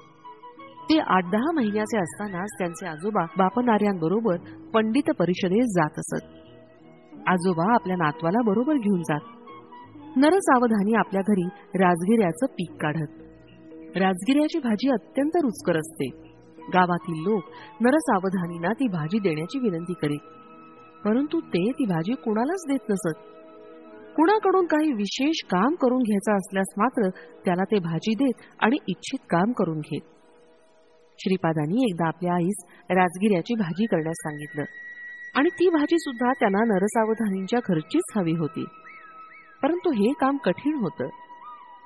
ते 8-10 महिन्याचे असतानाच त्यांचे आजोबा बापनार्यांबरोबर पंडित परिषदेस जात असत. आजोबा आपल्या नातवाला बरोबर घेऊन जात. नरसावधानी आपल्या घरी राजगिऱ्याचं पीक काढत. राजगिऱ्याची भाजी अत्यंत रुचकर असते. गावातील लोक नरसावधानींना ती भाजी देण्याची विनंती करीत, परंतु ते ती भाजी कुणालाच देत नसत. कुणाकडून काही विशेष काम करून घ्यायचं असल्यास मात्र त्याला ते भाजी देत आणि इच्छित काम करून घेत. श्रीपादांनी एकदा आपल्या आईस राजगिऱ्याची भाजी करण्यास सांगितलं आणि ती भाजी सुद्धा त्यांना नरसावधानींच्या घरचीच हवी होती. परंतु हे काम कठीण होतं.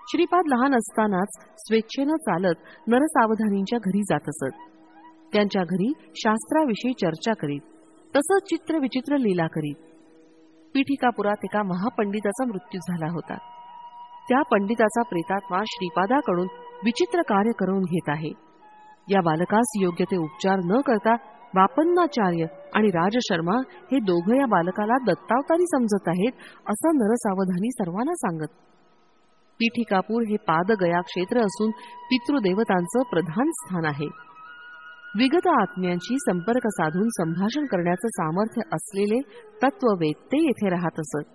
श्रीपाद लहान असतानाच स्वेच्छेनं चालत नरसावधानींच्या घरी जात असत. त्यांच्या घरी शास्त्राविषयी चर्चा करीत, तसंच चित्र विचित्र लीला करीत. पीठिकापुरात एका महापंडिताचा मृत्यू झाला होता. त्या पंडिताचा प्रेतात्मा श्रीपादाकडून विचित्र कार्य करून घेत आहे. या बालकास योग्य ते उपचार न करता बापन्नाचार्य आणि राजशर्मा हे दोघं या बालकाला दत्तावतारी समजत आहेत, असं नरसावधानी सर्वांना सांगत. पीठिकापूर हे पादगया क्षेत्र असून पितृदेवतांचं प्रधान स्थान आहे. विगत आत्म्यांशी संपर्क साधून संभाषण करण्याचं सामर्थ्य असलेले तत्ववेत्ते येथे राहत असत.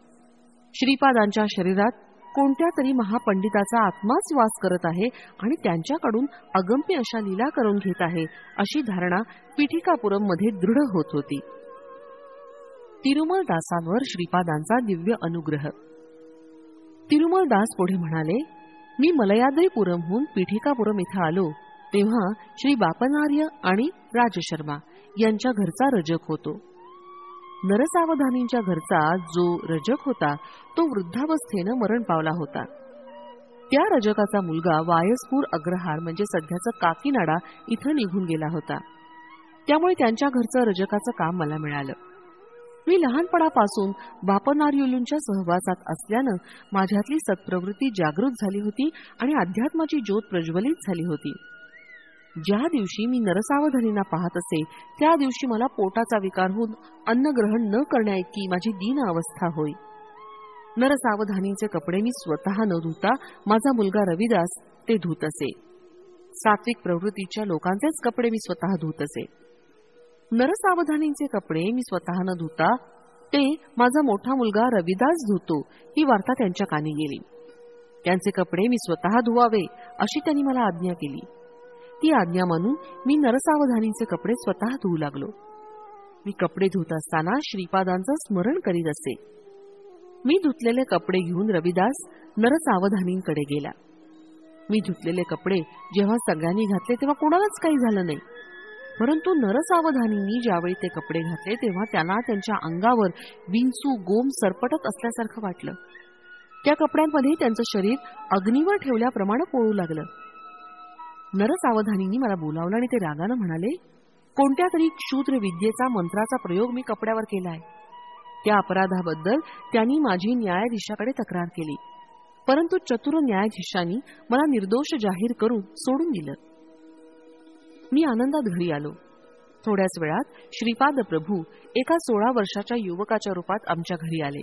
श्रीपादांच्या शरीरात कोणत्या तरी महापंडिताचा आत्माच वास करत आहे आणि त्यांच्याकडून अगम्य अशा लीला करून घेत आहे, अशी धारणा पीठिकापुरममध्ये दृढ होत होती. तिरुमल दासांवर श्रीपादांचा दिव्य अनुग्रह. तिरुमल दास पुढे म्हणाले, मी मलयाद्रीपुरमहून पीठिकापुरम इथं आलो तेव्हा श्री बापनार्य आणि राजशर्मा यांच्या घरचा रजक होतो. नरसावधानींच्या घरचा जो रजक होता तो वृद्धावस्थेनं मरण पावला होता. त्या रजकाचा मुलगा वायसपूर अग्रहार म्हणजे सध्याचं काकीनाडा इथं निघून गेला होता. त्यामुळे त्यांच्या घरचं रजकाचं काम मला मिळालं. मी लहानपणापासून बापनार्युलूंच्या सहवासात असल्यानं माझ्यातली सत्प्रवृत्ती जागृत झाली होती आणि अध्यात्माची ज्योत प्रज्वलित झाली होती. ज्या दिवशी मी नरसावधानींना पाहत असे त्या दिवशी मला पोटाचा विकार होऊन अन्नग्रहण न करण्याइतकी माझी दीन अवस्था होई. नरसावधानींचे कपडे मी स्वतः न धुता माझा मुलगा रविदास ते धुत असे. सात्विक प्रवृत्तीच्या लोकांचेच कपडे मी स्वतः धुत असे. नरसावधानींचे कपडे मी स्वतः न धुता ते माझा मोठा मुलगा रविदास धुतो, ही वार्ता त्यांच्या कानी गेली. त्यांचे कपडे मी स्वतः धुवावे अशी त्यांनी मला आज्ञा केली. ती आज्ञा मानून मी नरसावधानींचे कपडे स्वतः धुवू लागलो. मी कपडे धुत असताना श्रीपादांचं स्मरण करीत असे. मी धुतलेले कपडे घेऊन रविदास नरसावधानींकडे गेला. मी धुतलेले कपडे जेव्हा सगळ्यांनी घातले तेव्हा कोणालाच काही झालं नाही. परंतु नरसावधानींनी ज्यावेळी ते कपडे घातले तेव्हा त्यांना त्यांच्या अंगावर विंचू गोम सरपटत असल्यासारखं वाटलं. त्या कपड्यांमध्ये त्यांचं शरीर अग्नीवर ठेवल्याप्रमाणे पोळू लागलं. नरसावधानींनी मला बोलावलं आणि ते रागानं म्हणाले, कोणत्या तरी क्षुद्र विद्येचा मंत्राचा प्रयोग मी कपड्यावर केलाय. त्या अपराधाबद्दल त्यांनी माझी न्यायाधीशाकडे तक्रार केली. परंतु चतुर न्यायाधीशांनी मला निर्दोष जाहीर करून सोडून दिलं. मी आनंदात घरी आलो. थोड्याच वेळात श्रीपाद प्रभू एका 16 वर्षाच्या युवकाच्या रूपात आमच्या घरी आले.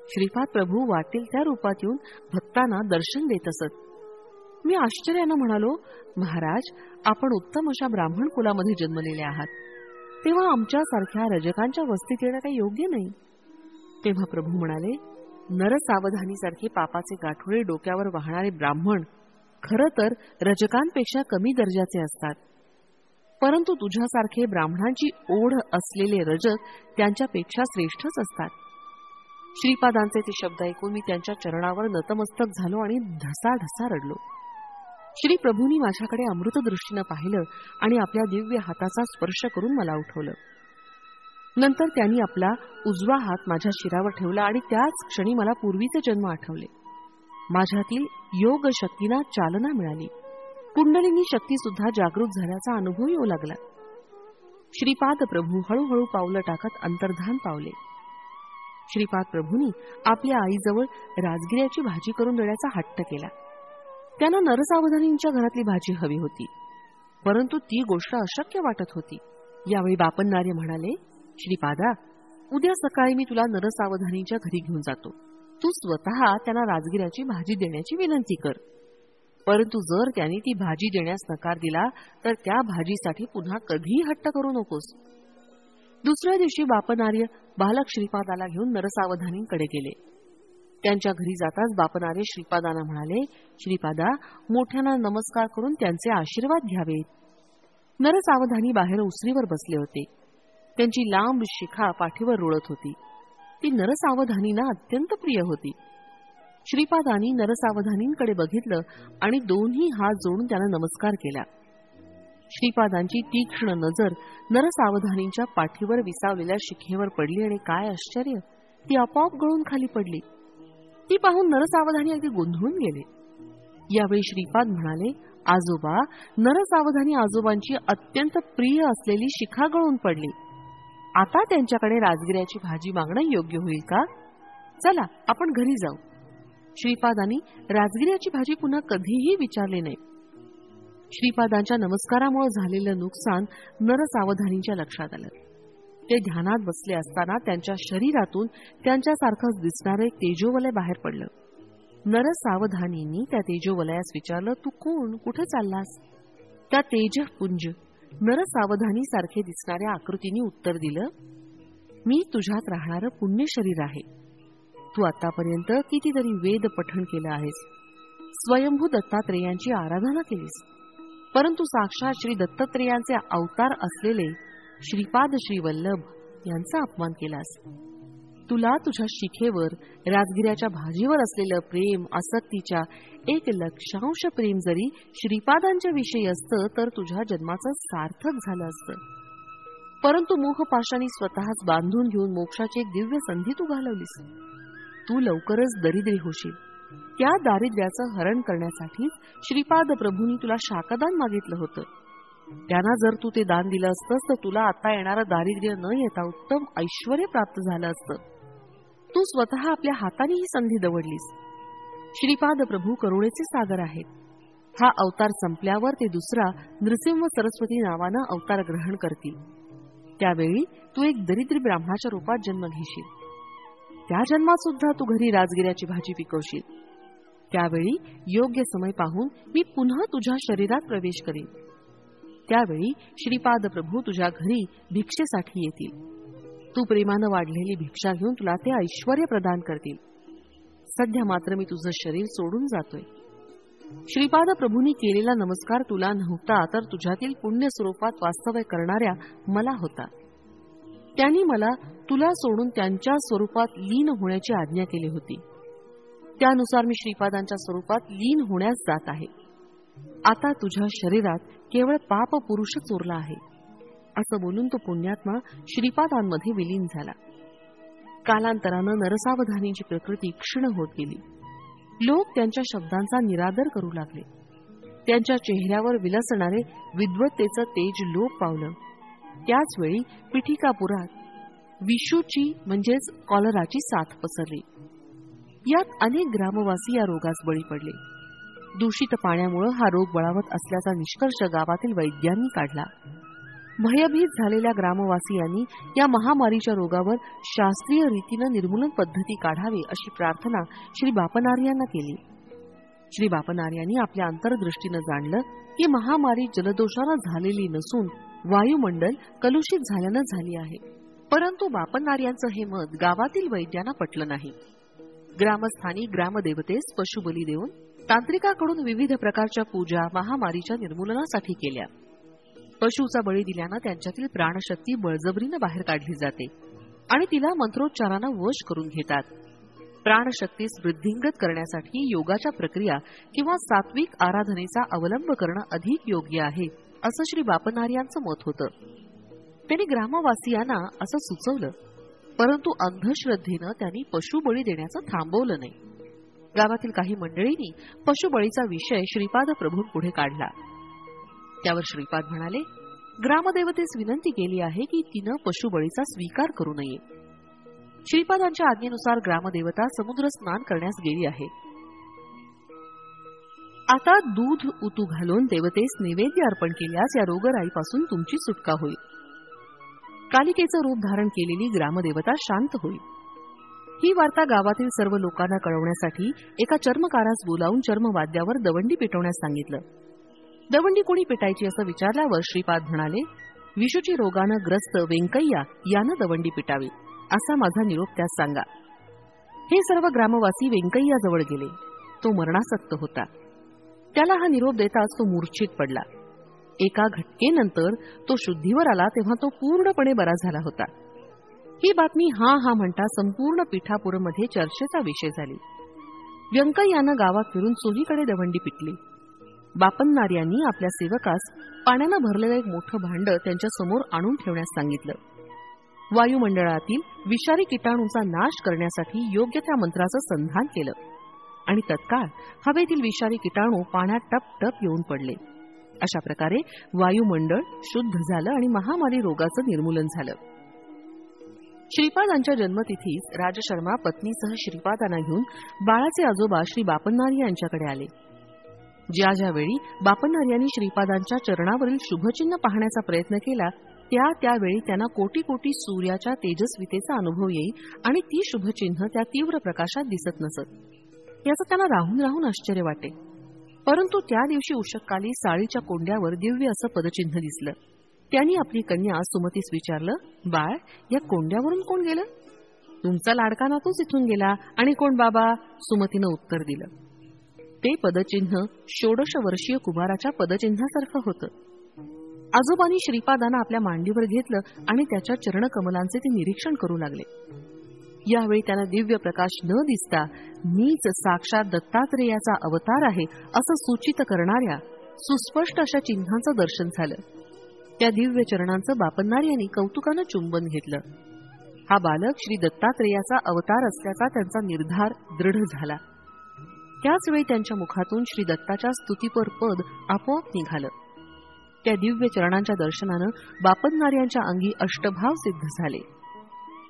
श्रीपाद प्रभू वाटेल त्या रूपात येऊन भक्तांना दर्शन देत असत. मी आश्चर्यानं म्हणालो, महाराज, आपण उत्तम अशा ब्राह्मण कुलामध्ये जन्मलेले आहात. तेव्हा आमच्यासारख्या रजकांच्या वस्तीत येणं काही योग्य नाही. तेव्हा प्रभू म्हणाले, नरसावधानीसारखे पापाचे गाठोडे डोक्यावर वाहणारे ब्राह्मण खरं तर रजकांपेक्षा कमी दर्जाचे असतात, परंतु तुझ्यासारखे ब्राह्मणांची ओढ असलेले रजक त्यांच्यापेक्षा श्रेष्ठच असतात. श्रीपादांचे ते शब्द ऐकून मी त्यांच्या चरणावर नतमस्तक झालो आणि ढसाढसा रडलो. श्री प्रभूंनी माझ्याकडे अमृतदृष्टीनं पाहिलं आणि आपल्या दिव्य हाताचा स्पर्श करून मला उठवलं. नंतर त्यांनी आपला उजवा हात माझ्या शिरावर ठेवला आणि त्याच क्षणी मला पूर्वीचे जन्म आठवले. माझ्यातील योग शक्तींना चालना मिळाली. कुंडलिनी शक्ती सुद्धा जागृत झाल्याचा अनुभव येऊ लागला. श्रीपाद प्रभू हळूहळू पावलं टाकत अंतर्धान पावले. श्रीपाद प्रभूंनी आपल्या आईजवळ राजगिऱ्याची भाजी करून देण्याचा हट्ट केला. त्यांना नरसावधानींच्या घरातली भाजी हवी होती, परंतु ती गोष्ट अशक्य वाटत होती. यावेळी बापन्नार्य म्हणाले, श्रीपादा, उद्या सकाळी मी तुला नरसावधानीच्या घरी घेऊन जातो. तू स्वतः त्यांना राजगिऱ्याची भाजी देण्याची विनंती कर. परंतु जर त्यांनी ती भाजी देण्यास नकार दिला तर त्या भाजीसाठी पुन्हा कधीही हट्ट करू नकोस. दुसऱ्या दिवशी बापनार्य बालक श्रीपादाला घेऊन नरसावधानींकडे गेले. त्यांच्या घरी जाताच बापनार्य श्रीपादांना म्हणाले, श्रीपादा, मोठ्यांना नमस्कार करून त्यांचे आशीर्वाद घ्यावेत. नरसावधानी बाहेर उसरीवर बसले होते. त्यांची लांब शिखा पाठीवर रुळत होती. ती नरसावधानींना अत्यंत प्रिय होती. श्रीपादांनी नरसावधानींकडे बघितलं आणि दोन्ही हात जोडून त्यांना नमस्कार केला. श्रीपादांची तीक्ष्ण नजर नरसावधानींच्या पाठीवर विसावलेल्या शिखेवर पडली आणि काय आश्चर्य, ती आपोआप गळून खाली पडली. ती पाहून नरसावधानी अगदी गोंधळून गेले. यावेळी श्रीपाद म्हणाले, आजोबा, नरसावधानी आजोबांची अत्यंत प्रिय असलेली शिखा गळून पडली. आता त्यांच्याकडे राजगिऱ्याची भाजी मागणं योग्य होईल का? चला, आपण घरी जाऊ. श्रीपादांनी राजगिऱ्याची भाजी पुन्हा कधीही विचारले नाही. श्रीपादांच्या नमस्कारामुळे झालेलं नुकसान नरसावधानींच्या लक्षात आलं. ते ध्यानात बसले असताना त्यांच्या शरीरातून त्यांच्यासारखंच दिसणारं एक तेजोवलय बाहेर पडलं. नरसावधानींनी त्या तेजोवलयास विचारलं, तू कोण, कुठे चाललास? त्या तेजपुंज नरसावधानी सारखे दिसणाऱ्या आकृतीने उत्तर दिलं, मी तुझ्यात राहणारं पुण्य शरीर आहे. तू आतापर्यंत कितीतरी वेद पठण केलं आहेस, स्वयंभू दत्तात्रेयांची आराधना केलीस, परंतु साक्षात श्री दत्तात्रेयांचे अवतार असलेले श्रीपाद श्री वल्लभ यांचा अपमान केलास. तुला तुझ्या शिखेवर राजगिऱ्याच्या भाजीवर असलेलं प्रेम आसक्तीच्या 1,00,000 प्रेम जरी श्रीपादांच्या विषयी असतं तर तुझ्या जन्माचं सार्थक झालं असतं. परंतु मोहपाशाने स्वतःच बांधून घेऊन मोक्षाची एक दिव्य संधी तू घालवलीस. तू लवकरच दरिद्री होशील. त्या दारिद्र्याचं हरण करण्यासाठी श्रीपाद प्रभूंनी तुला शाकदान मागितलं होतं. त्यांना जर तू ते दान दिलं असतंस तर तुला आता येणारं दारिद्र्य न येता उत्तम ऐश्वर्य प्राप्त झालं असतं. तू स्वतः आपल्या हाताने ही संधी दवडलीस. श्रीपाद प्रभू करुणेचे सागर आहेत. हा अवतार संपल्यावर ते दुसरा नृसिंह सरस्वती नावानं अवतार ग्रहण करतील. त्यावेळी तू एक दरिद्री ब्राह्मणाच्या रूपात जन्म घेशील. त्या जन्मात सुद्धा तू घरी राजगिऱ्याची भाजी पिकवशील. त्यावेळी योग्य समय पाहून मी पुन्हा तुझ्या शरीरात प्रवेश करीन. त्यावेळी श्रीपाद प्रभू तुझ्या घरी भिक्षेसाठी येतील. तू प्रेमानं वाढलेली भिक्षा घेऊन तुला ते ऐश्वर्य प्रदान करतील. सध्या मात्र मी तुझं शरीर सोडून जातोय. श्रीपाद प्रभूंनी केलेला नमस्कार तुला नव्हता तर तुझ्यातील पुण्य स्वरूपात वास्तव्य करणाऱ्या मला होता. त्यांनी मला तुला सोडून त्यांच्या स्वरूपात लीन होण्याची आज्ञा केली होती. त्यानुसार मी श्रीपादांच्या स्वरूपात लीन होण्यास जात आहे. आता तुझ्या शरीरात केवळ पाप पुरुषच उरला आहे. असं बोलून तो पुण्यात्मा श्रीपादांमध्ये विलीन झाला. कालांतरानं नरसावधानीची प्रकृती क्षीण होत गेली. लोक त्यांच्या शब्दांचा निरादर करू लागले. त्यांच्या चेहऱ्यावर विलसणारे विद्वत्तेचं तेज लोप पावलं. त्याचवेळी पिठिकापुरात विषूची म्हणजेच कॉलराची साथ पसरली. यात अनेक ग्रामवासी या रोगास बळी पडले. दूषित पाण्यामुळे हा रोग बळावत असल्याचा निष्कर्ष गावातील वैद्यांनी काढला. भयभीत झालेल्या ग्रामवासियांनी या महामारीच्या रोगावर शास्त्रीय रीतीनं निर्मूलन पद्धती काढावी अशी प्रार्थना श्री बापनार्यांना केली. श्री बापनार्यांनी आपल्या अंतर्दृष्टीनं जाणलं की महामारी जलदोषानं झालेली नसून वायुमंडल कलुषित झाल्यानं झाली आहे. परंतु बापन्नार्यांचं हे मत गावातील वैद्यांना पटलं नाही. ग्रामस्थांनी ग्रामदेवतेस पशुबली देऊन तांत्रिकाकडून विविध प्रकारच्या पूजा महामारीच्या निर्मूलनासाठी केल्या. पशुचा बळी दिल्यानं त्यांच्यातील प्राणशक्ती बळजबरीनं बाहेर काढली जाते आणि तिला मंत्रोच्चारानं वश करून घेतात. प्राणशक्तीस वृद्धिंगत करण्यासाठी योगाच्या प्रक्रिया किंवा सात्विक आराधनेचा अवलंब करणं अधिक योग्य आहे, असं श्री बापन्नार्यांचं मत होतं. त्यांनी ग्रामवासियांना असं सुचवलं, परंतु अंधश्रद्धेनं त्यांनी पशुबळी देण्याचं थांबवलं नाही. गावातील काही मंडळींनी पशुबळीचा विषय श्रीपाद प्रभूंपुढे काढला. त्यावर श्रीपाद म्हणाले, ग्रामदेवतेस विनंती केली आहे की तिनं पशुबळीचा स्वीकार करू नये. श्रीपादांच्या आज्ञेनुसार ग्रामदेवता समुद्र स्नान करण्यास गेली आहे. आता दूध उतू घालून देवतेस नैवेद्य अर्पण केल्यास या रोगराईपासून तुमची सुटका होईल. कालिकेचं रूप धारण केलेली ग्रामदेवता शांत होईल. ही वार्ता गावातील सर्व लोकांना कळवण्यासाठी एका चर्मकारास बोलावून चर्मवाद्यावर दवंडी पेटवण्यास सांगितलं. दवंडी कोणी पेटायची असं विचारल्यावर श्रीपाद म्हणाले, विषूची रोगानं ग्रस्त वेंकय्या यानं दवंडी पेटावी, असा माझा निरोप त्यास सांगा. हे सर्व ग्रामवासी वेंकय्याजवळ गेले. तो मरणासक्त होता. त्याला हा निरोप देताच तो मूर्छित पडला. एका घटकेनंतर तो शुद्धीवर आला तेव्हा तो पूर्णपणे बरा झाला होता. ही बातमी हा हा म्हणता संपूर्ण पिठापूरमध्ये चर्चेचा विषय झाली. व्यंकय्यानं गावात फिरून चोहीकडे दवंडी पिटली. बापन्नार्यांनी आपल्या सेवकास पाण्यानं भरलेलं एक मोठं भांड त्यांच्या समोर आणून ठेवण्यास सांगितलं. वायुमंडळातील विषारी किटाणूंचा नाश करण्यासाठी योग्य त्या मंत्राचं संधान केलं आणि तत्काळ हवेतील विषारी किटाणू पाण्यात टप टप येऊन पडले. अशा प्रकारे वायुमंडळ शुद्ध झालं आणि महामारी रोगाचं निर्मूलन झालं. श्रीपादांच्या जन्मतिथीस राजशर्मा पत्नीसह श्रीपादांना घेऊन बाळाचे आजोबा श्री बापन्नारी यांच्याकडे आले. ज्या ज्यावेळी बापन्नार्यांनी श्रीपादांच्या चरणावरील शुभचिन्ह पाहण्याचा प्रयत्न केला त्यावेळी त्यांना कोटी कोटी सूर्याच्या तेजस्वितेचा अनुभव येई आणि ती शुभचिन्ह त्या तीव्र प्रकाशात दिसत नसत. याचं त्यांना राहून राहून आश्चर्य वाटे. परंतु त्या दिवशी उषक्काली साळीच्या कोंड्यावर दिव्य असं पदचिन्ह दिसलं. त्यांनी आपली कन्या सुमतीस विचारलं, बाळ, या कोंड्यावरून कोण गेलं? तुमचा लाडका नातूच इथून गेला. आणि कोण बाबा? सुमतीनं उत्तर दिलं. ते पदचिन्ह 16 वर्षीय कुमाराच्या पदचिन्हासारखं होतं. आजोबांनी श्रीपादांना आपल्या मांडीवर घेतलं आणि त्याच्या चरणकमलांचे ते निरीक्षण करू लागले. यावेळी त्यांना दिव्य प्रकाश न दिसता मीच साक्षात दत्तात्रेयाचा अवतार आहे असं सूचित करणाऱ्या सुस्पष्ट अशा चिन्हांचं दर्शन झालं. त्या दिव्य चरणांचं बापन्नार्यांनी कौतुकानं चुंबन घेतलं. हा बालक श्री दत्तात्रेयाचा अवतार असल्याचा त्यांचा निर्धार दृढ झाला. त्याच वेळी त्यांच्या मुखातून श्री दत्ताच्या स्तुतीपर पद आपोआप निघालं. त्या दिव्य चरणांच्या दर्शनानं बापन्नार्यांच्या अंगी अष्टभाव सिद्ध झाले.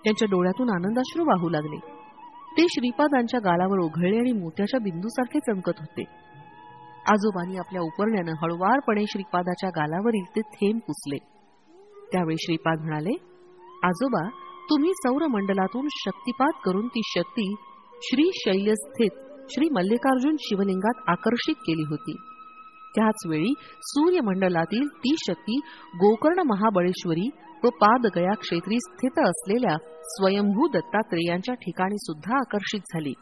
त्यांच्या डोळ्यातून आनंदाश्रू वाहू लागले. ते श्रीपादांच्या गालावर ओघळले आणि मोत्याच्या बिंदूसारखे चमकत होते. आजोबांनी आपल्या उपरण्यानं हळुवारपणे श्रीपादाच्या गालावरील ते थेंब पुसले. त्यावेळी श्रीपाद म्हणाले, आजोबा, तुम्ही सौरमंडलातून शक्तिपात करून ती शक्ती श्री शैल्यस्थित श्री मल्लिकार्जुन शिवलिंगात आकर्षित केली होती. त्याच वेळी सूर्यमंडलातील ती शक्ती गोकर्ण महाबळेश्वरी व पादगया क्षेत्री स्थित असलेल्या स्वयंभू दत्तात्रेयांच्या ठिकाणी सुद्धा आकर्षित झाली.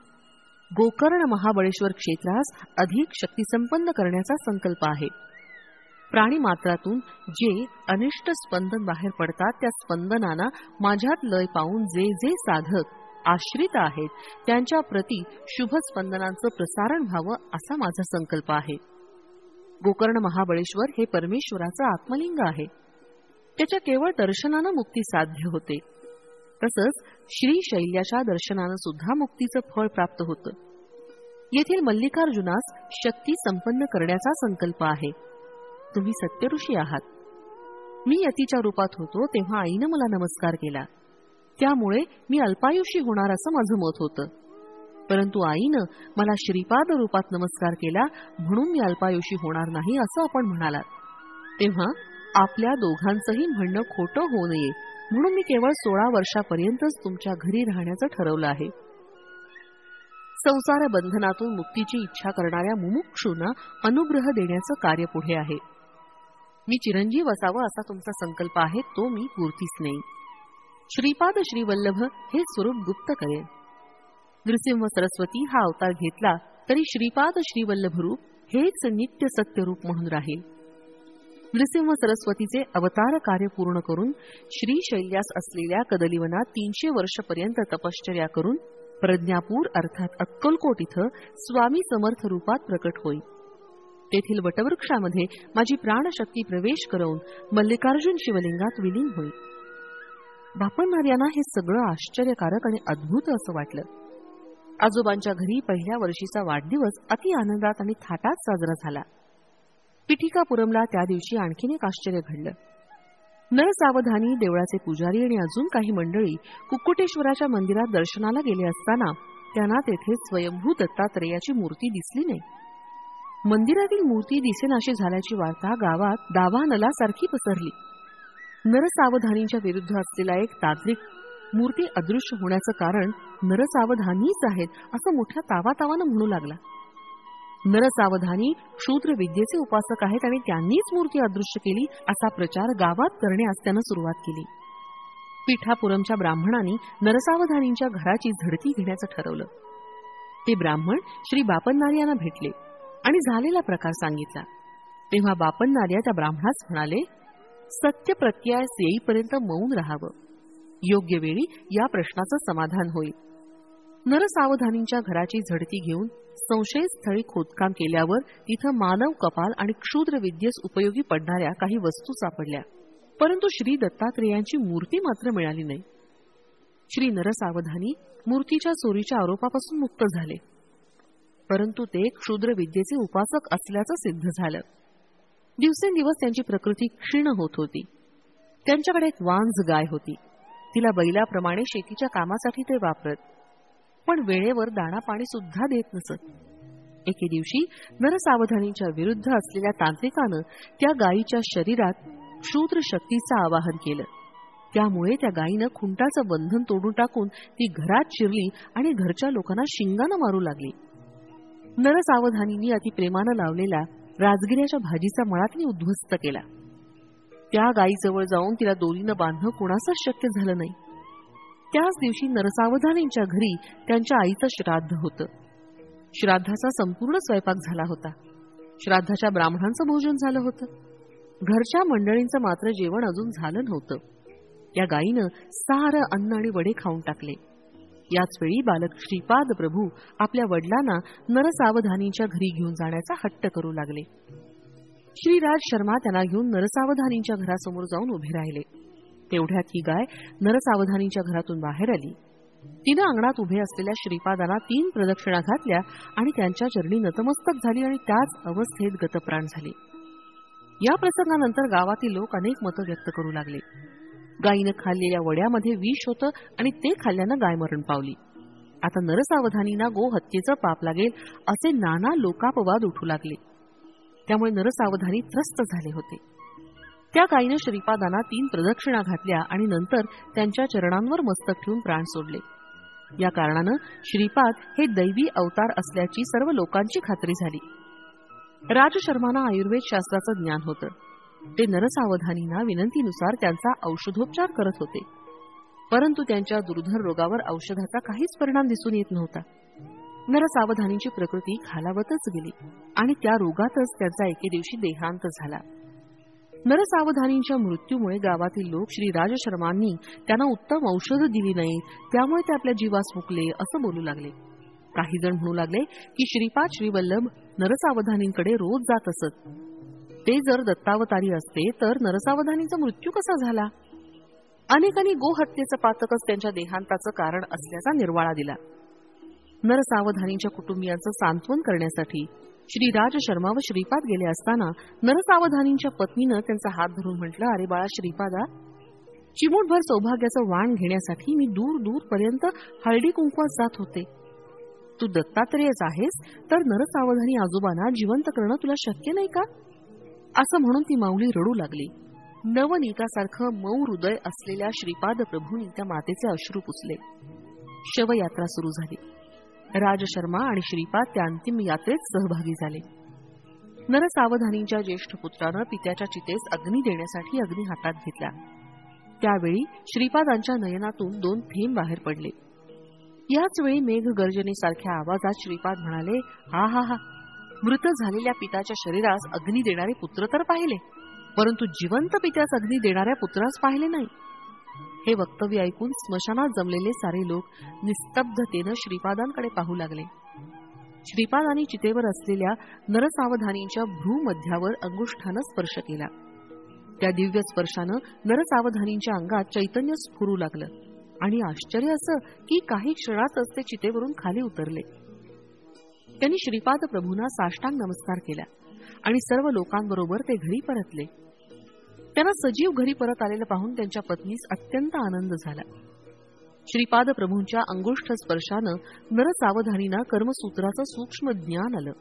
गोकर्ण महाबळेश्वर क्षेत्रास अधिक शक्तिसंपन्न करण्याचा संकल्प आहे. प्राणीमात्रातून जे अनिष्ट स्पंदन बाहेर पडतात त्या स्पंदनांना माझ्यात लय पाहून जे जे साधक आश्रित आहेत त्यांच्या प्रती शुभ स्पंदनांचं प्रसारण व्हावं असा माझा संकल्प आहे. गोकर्ण महाबळेश्वर हे परमेश्वराचं आत्मलिंग आहे. त्याच्या केवळ दर्शनानं मुक्ती साध्य होते. तसंच श्री शैल्याच्या दर्शनानं सुद्धा मुक्तीचं फळ प्राप्त होतं. येथील मल्लिकार्जुनास शक्ती संपन्न करण्याचा संकल्प आहे. तुम्ही सत्यऋषी आहात. मी यतीच्या रूपात होतो तेव्हा आईनं मला नमस्कार केला. त्यामुळे मी अल्पायुषी होणार असं माझं मत होतं. परंतु आईनं मला श्रीपाद रूपात नमस्कार केला म्हणून मी अल्पायुषी होणार नाही असं आपण म्हणालात. तेव्हा आपल्या दोघांचंही म्हणणं खोटं होऊ नये म्हणून मी केवळ 16 वर्षापर्यंतच तुमच्या घरी राहण्याचं ठरवलं आहे. संसार बंधनातून मुक्तीची इच्छा करणाऱ्या मुमुक्षूंना अनुग्रह देण्याचं कार्य पुढे आहे. मी चिरंजीव असावं असा तुमचा संकल्प आहे, तो मी पूर्तीस नेईन. श्रीपाद श्रीवल्लभ हे स्वरूप गुप्त करेन. नृसिंह सरस्वती हा अवतार घेतला तरी श्रीपाद श्रीवल्लभ रूप हेच नित्य सत्य रूप म्हणून राहील. नृसिंह सरस्वतीचे अवतार कार्य पूर्ण करून श्रीशैल्यास असलेल्या कदलीवनात 300 वर्षपर्यंत तपश्चर्या करून प्रज्ञापूर अर्थात अक्कलकोट इथं स्वामी समर्थ रूपात प्रकट होईल. तेथील वटवृक्षामध्ये माझी प्राणशक्ती प्रवेश करून मल्लिकार्जुन शिवलिंगात विलीन होईल. बापणनार्यांना हे सगळं आश्चर्यकारक आणि अद्भुत असं वाटलं. आजोबांच्या घरी पहिल्या वर्षीचा वाढदिवस अति आनंदात आणि थाटात साजरा झाला. पिठिकापुरमला त्या दिवशी आणखीन एक आश्चर्य घडलं. नरसावधानी, देवळाचे पुजारी आणि अजून काही मंडळी कुक्कुटेश्वराच्या मंदिरात दर्शनाला गेले असताना त्यांना तेथे स्वयंभू दत्तात्रेयाची मूर्ती दिसली नाही. मंदिरातील मूर्ती दिसेनाशी झाल्याची वार्ता गावात दावानलासारखी पसरली. नरसावधानींच्या विरुद्ध असलेला एक तांत्रिक मूर्ती अदृश्य होण्याचं कारण नरसावधानीच आहेत असं मोठ्या तावातावानं म्हणू लागला. नरसावधानी शूद्र विद्येचे उपासक आहेत आणि त्यांनीच मूर्ती अदृश्य केली असा प्रचार गावात करण्यास त्यानं सुरुवात केली. पिठापुरमच्या ब्राह्मणांनी नरसावधानींच्या घराची झडती घेण्याचं ठरवलं. ते ब्राह्मण श्री बापणनार्यांना भेटले आणि झालेला प्रकार सांगितला. तेव्हा बापणनार्या त्या ब्राह्मणास म्हणाले, सत्य प्रत्यास येईपर्यंत मौन राहावं. योग्य वेळी या प्रश्नाचं समाधान होईल. नरसावधानींच्या घराची झडती घेऊन संशयस्थळी खोदकाम केल्यावर तिथं मानव कपाल आणि क्षुद्र विद्येस उपयोगी पडणाऱ्या काही वस्तू सापडल्या, परंतु श्री दत्तात्रेयांची मूर्ती मात्र मिळाली नाही. श्री नरसावधानी मूर्तीच्या चोरीच्या आरोपापासून मुक्त झाले, परंतु ते क्षुद्र विद्येचे उपासक असल्याचं सिद्ध झालं. दिवसेंदिवस त्यांची प्रकृती क्षीण होत होती. त्यांच्याकडे एक वांझ गाय होती. तिला बैलाप्रमाणे शेतीच्या कामासाठी ते वापरत, पण वेळेवर दाणा पाणी सुद्धा देत नसत. एके दिवशी नरसावधानीच्या विरुद्ध असलेल्या तांत्रिकानं त्या गायीच्या शरीरात क्षुद्र शक्तीचं आवाहन केलं. त्यामुळे त्या गायीनं खुंटाचं बंधन तोडून टाकून ती घरात शिरली आणि घरच्या लोकांना शिंगानं मारू लागली. नरसावधानींनी अतिप्रेमानं लावलेला राजगिऱ्याच्या भाजीचा मळा तिने उद्ध्वस्त केला. त्या गायीजवळ जाऊन तिला दोरीनं बांधणं कोणाचंच शक्य झालं नाही. त्याच दिवशी नरसावधानींच्या घरी त्यांच्या आईचं श्राद्ध होतं. श्राद्धाचा संपूर्ण स्वयंपाक झाला होता. श्राद्धाच्या ब्राह्मणांचं भोजन झालं होतं. घरच्या मंडळींचं मात्र जेवण अजून झालं नव्हतं. या गायीनं सारं अन्न आणि वडे खाऊन टाकले. याच वेळी बालक श्रीपाद प्रभू आपल्या वडिलांना नरसावधानींच्या घरी घेऊन जाण्याचा हट्ट करू लागले. श्रीराज शर्मा त्यांना घेऊन नरसावधानींच्या घरासमोर जाऊन उभे राहिले. तेवढ्यात ही गाय नरसावधानींच्या घरातून बाहेर आली. तिनं अंगणात उभे असलेल्या श्रीपादांना 3 प्रदक्षिणा घातल्या आणि त्यांच्या चरणी नतमस्तक झाली आणि त्याच अवस्थेत गतप्राण झाले. या प्रसंगानंतर गावातील लोक अनेक मतं व्यक्त करू लागले. गायीनं खाल्लेल्या वड्यामध्ये विष होतं आणि ते खाल्ल्यानं गाय मरण पावली. आता नरसावधानींना गोहत्येचं पाप लागेल असे नाना लोकापवाद उठू लागले. त्यामुळे नरसावधानी त्रस्त झाले होते. त्या गायीनं श्रीपादांना 3 प्रदक्षिणा घातल्या आणि नंतर त्यांच्या चरणांवर मस्तक ठेवून प्राण सोडले. या कारणानं श्रीपाद हे दैवी अवतार असल्याची सर्व लोकांची खात्री झाली. राजशर्मांना आयुर्वेद शास्त्राचं ज्ञान होतं. ते नरसावधानींना विनंतीनुसार त्यांचा औषधोपचार करत होते, परंतु त्यांच्या दुर्धर रोगावर औषधाचा काहीच परिणाम दिसून येत नव्हता. नरसावधानींची प्रकृती खालावतच गेली आणि त्या रोगातच त्यांचा एके दिवशी देहांत झाला. नरसावधानींच्या मृत्यूमुळे गावातील लोक श्री राजशर्मांनी त्यांना उत्तम औषध दिली नाही, त्यामुळे ते आपल्या जीवास मुकले असं बोलू लागले. काही जण म्हणू लागले की श्रीपाद श्रीवल्लभ नरसावधानींकडे रोज जात असत. ते जर दत्तावतारी असते तर नरसावधानींचा मृत्यू कसा झाला? अनेकांनी गोहत्येचं पातकच त्यांच्या देहांताचं कारण असल्याचा निर्वाळा दिला. नरसावधानींच्या कुटुंबियांचं सांत्वन करण्यासाठी श्री राज शर्मा व श्रीपाद गेले असताना नरसावधानींच्या पत्नीनं त्यांचा हात धरून म्हटलं, अरे बाळा श्रीपादा, चिमूटभर सौभाग्याचं वाण घेण्यासाठी मी दूर दूर पर्यंत हळदी कुंकवास जात होते. तू दत्तात्रेयच आहेस तर नरसावधानी आजोबांना जिवंत करणं तुला शक्य नाही का? असं म्हणून ती माऊली रडू लागली. नवनीतासारखं मऊ हृदय असलेल्या श्रीपाद प्रभूंनी त्या मातेचे अश्रू पुसले. शवयात्रा सुरू झाली. राजशर्मा आणि श्रीपाद त्या अंतिम यात्रेत सहभागी झाले. नरसावधानींच्या ज्येष्ठ पुत्रानं पित्याच्या चितेस अग्नी देण्यासाठी अग्नी हातात घेतला. त्यावेळी श्रीपादांच्या नयनातून 2 थेंब बाहेर पडले. याच वेळी मेघगर्जनेसारख्या आवाजात श्रीपाद म्हणाले, हा हा हा, मृत झालेल्या पित्याच्या शरीरास अग्नी देणारे पुत्र तर पाहिले, परंतु जिवंत पित्यास अग्नी देणाऱ्या पुत्रास पाहिले नाही. हे वक्तव्य ऐकून स्मशानात जमलेले सारे लोक निस्तब्धतेनं श्रीपादांकडे पाहू लागले. श्रीपादांनी चितेवर असलेल्या नरसावधानींच्या भ्रूमध्यावर अंगुष्ठानं स्पर्श केला. त्या दिव्य स्पर्शानं नरसावधानींच्या अंगात चैतन्य स्फुरू लागलं आणि आश्चर्य असं की काही क्षणातच ते चितेवरून खाली उतरले. त्यांनी श्रीपाद प्रभूंना साष्टांग नमस्कार केला आणि सर्व लोकांबरोबर ते घरी परतले. त्यांना सजीव घरी परत आलेलं पाहून त्यांच्या पत्नीस अत्यंत आनंद झाला. श्रीपाद प्रभूंच्या अंगुष्ठ स्पर्शानं नरसावधानींना कर्मसूत्राचं सूक्ष्म ज्ञान आलं.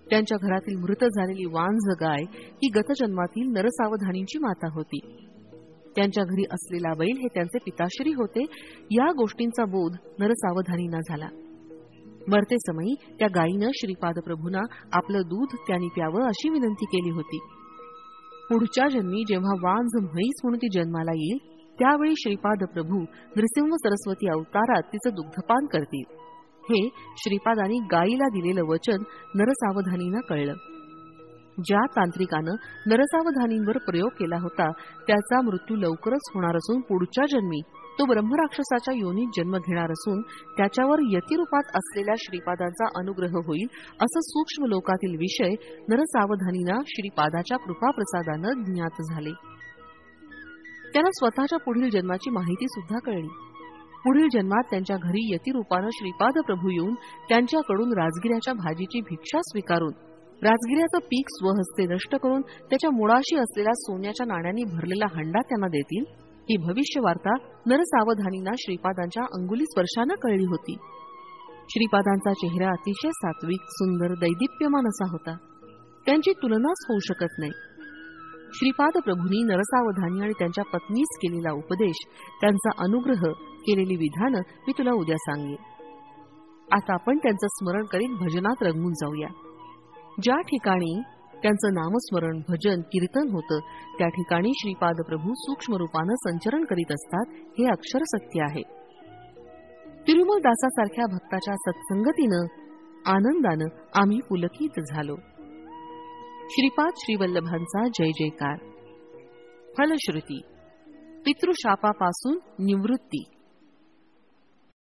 त्यांच्या घरातील मृत झालेली वांझ गाय ही गतजन्मातील नरसावधानींची माता होती. त्यांच्या घरी असलेला बैल हे त्यांचे पिताश्री होते. या गोष्टींचा बोध नरसावधानींना झाला. मरते समयी त्या गायीनं श्रीपाद प्रभूंना आपलं दूध त्यांनी प्यावं अशी विनंती केली होती. पुढच्या जन्मी जेव्हा वांझ म्हैस म्हणून ती जन्माला येईल त्यावेळी श्रीपाद प्रभू नृसिंह सरस्वती अवतारात तिचं दुग्धपान करतील. हे श्रीपादांनी गायीला दिलेलं वचन नरसावधानींना कळलं. ज्या तांत्रिकानं नरसावधानींवर प्रयोग केला होता त्याचा मृत्यू लवकरच होणार असून पुढच्या जन्मी तो ब्रह्मराक्षसाच्या योनीत जन्म घेणार असून त्याच्यावर यतिरूपात असलेल्या श्रीपादांचा अनुग्रह होईल असं सूक्ष्म लोकातील विषय नरसावधानींना श्रीपादाच्या कृपाप्रसादानं ज्ञात झाले. त्यांना स्वतःच्या पुढील जन्माची माहिती सुद्धा कळली. पुढील जन्मात त्यांच्या घरी यतिरूपानं श्रीपाद प्रभू येऊन त्यांच्याकडून राजगिऱ्याच्या भाजीची भिक्षा स्वीकारून राजगिऱ्याचं पीक स्वहस्ते नष्ट करून त्याच्या मुळाशी असलेल्या सोन्याच्या नाण्यांनी भरलेला हंडा त्यांना देतील. ही भविष्य वार्ता नरसावधानींना श्रीपादांच्या अंगुली स्पर्शानं कळली होती. श्रीपादांचा चेहरा अतिशय सात्विक, सुंदर, दैदिप्यमान असा होता. त्यांची तुलनाच होऊ शकत नाही. श्रीपाद प्रभूंनी नरसावधानी आणि त्यांच्या पत्नीस केलेला उपदेश, त्यांचा अनुग्रह, केलेली विधानं मी तुला उद्या सांगेन. आता आपण त्यांचं स्मरण करीत भजनात रंगून जाऊया. ज्या ठिकाणी त्यांचं नामस्मरण, भजन, कीर्तन होतं त्या ठिकाणी श्रीपाद प्रभू सूक्ष्म रूपानं संचरण करीत असतात हे अक्षर सत्य आहे. तिरुमल दासासारख्या भक्ताच्या सत्संगतीनं आनंदानं आम्ही पुलकित झालो. श्रीपाद श्रीवल्लभांचा जय जयकार. फलश्रुती. पितृशापापासून निवृत्ती.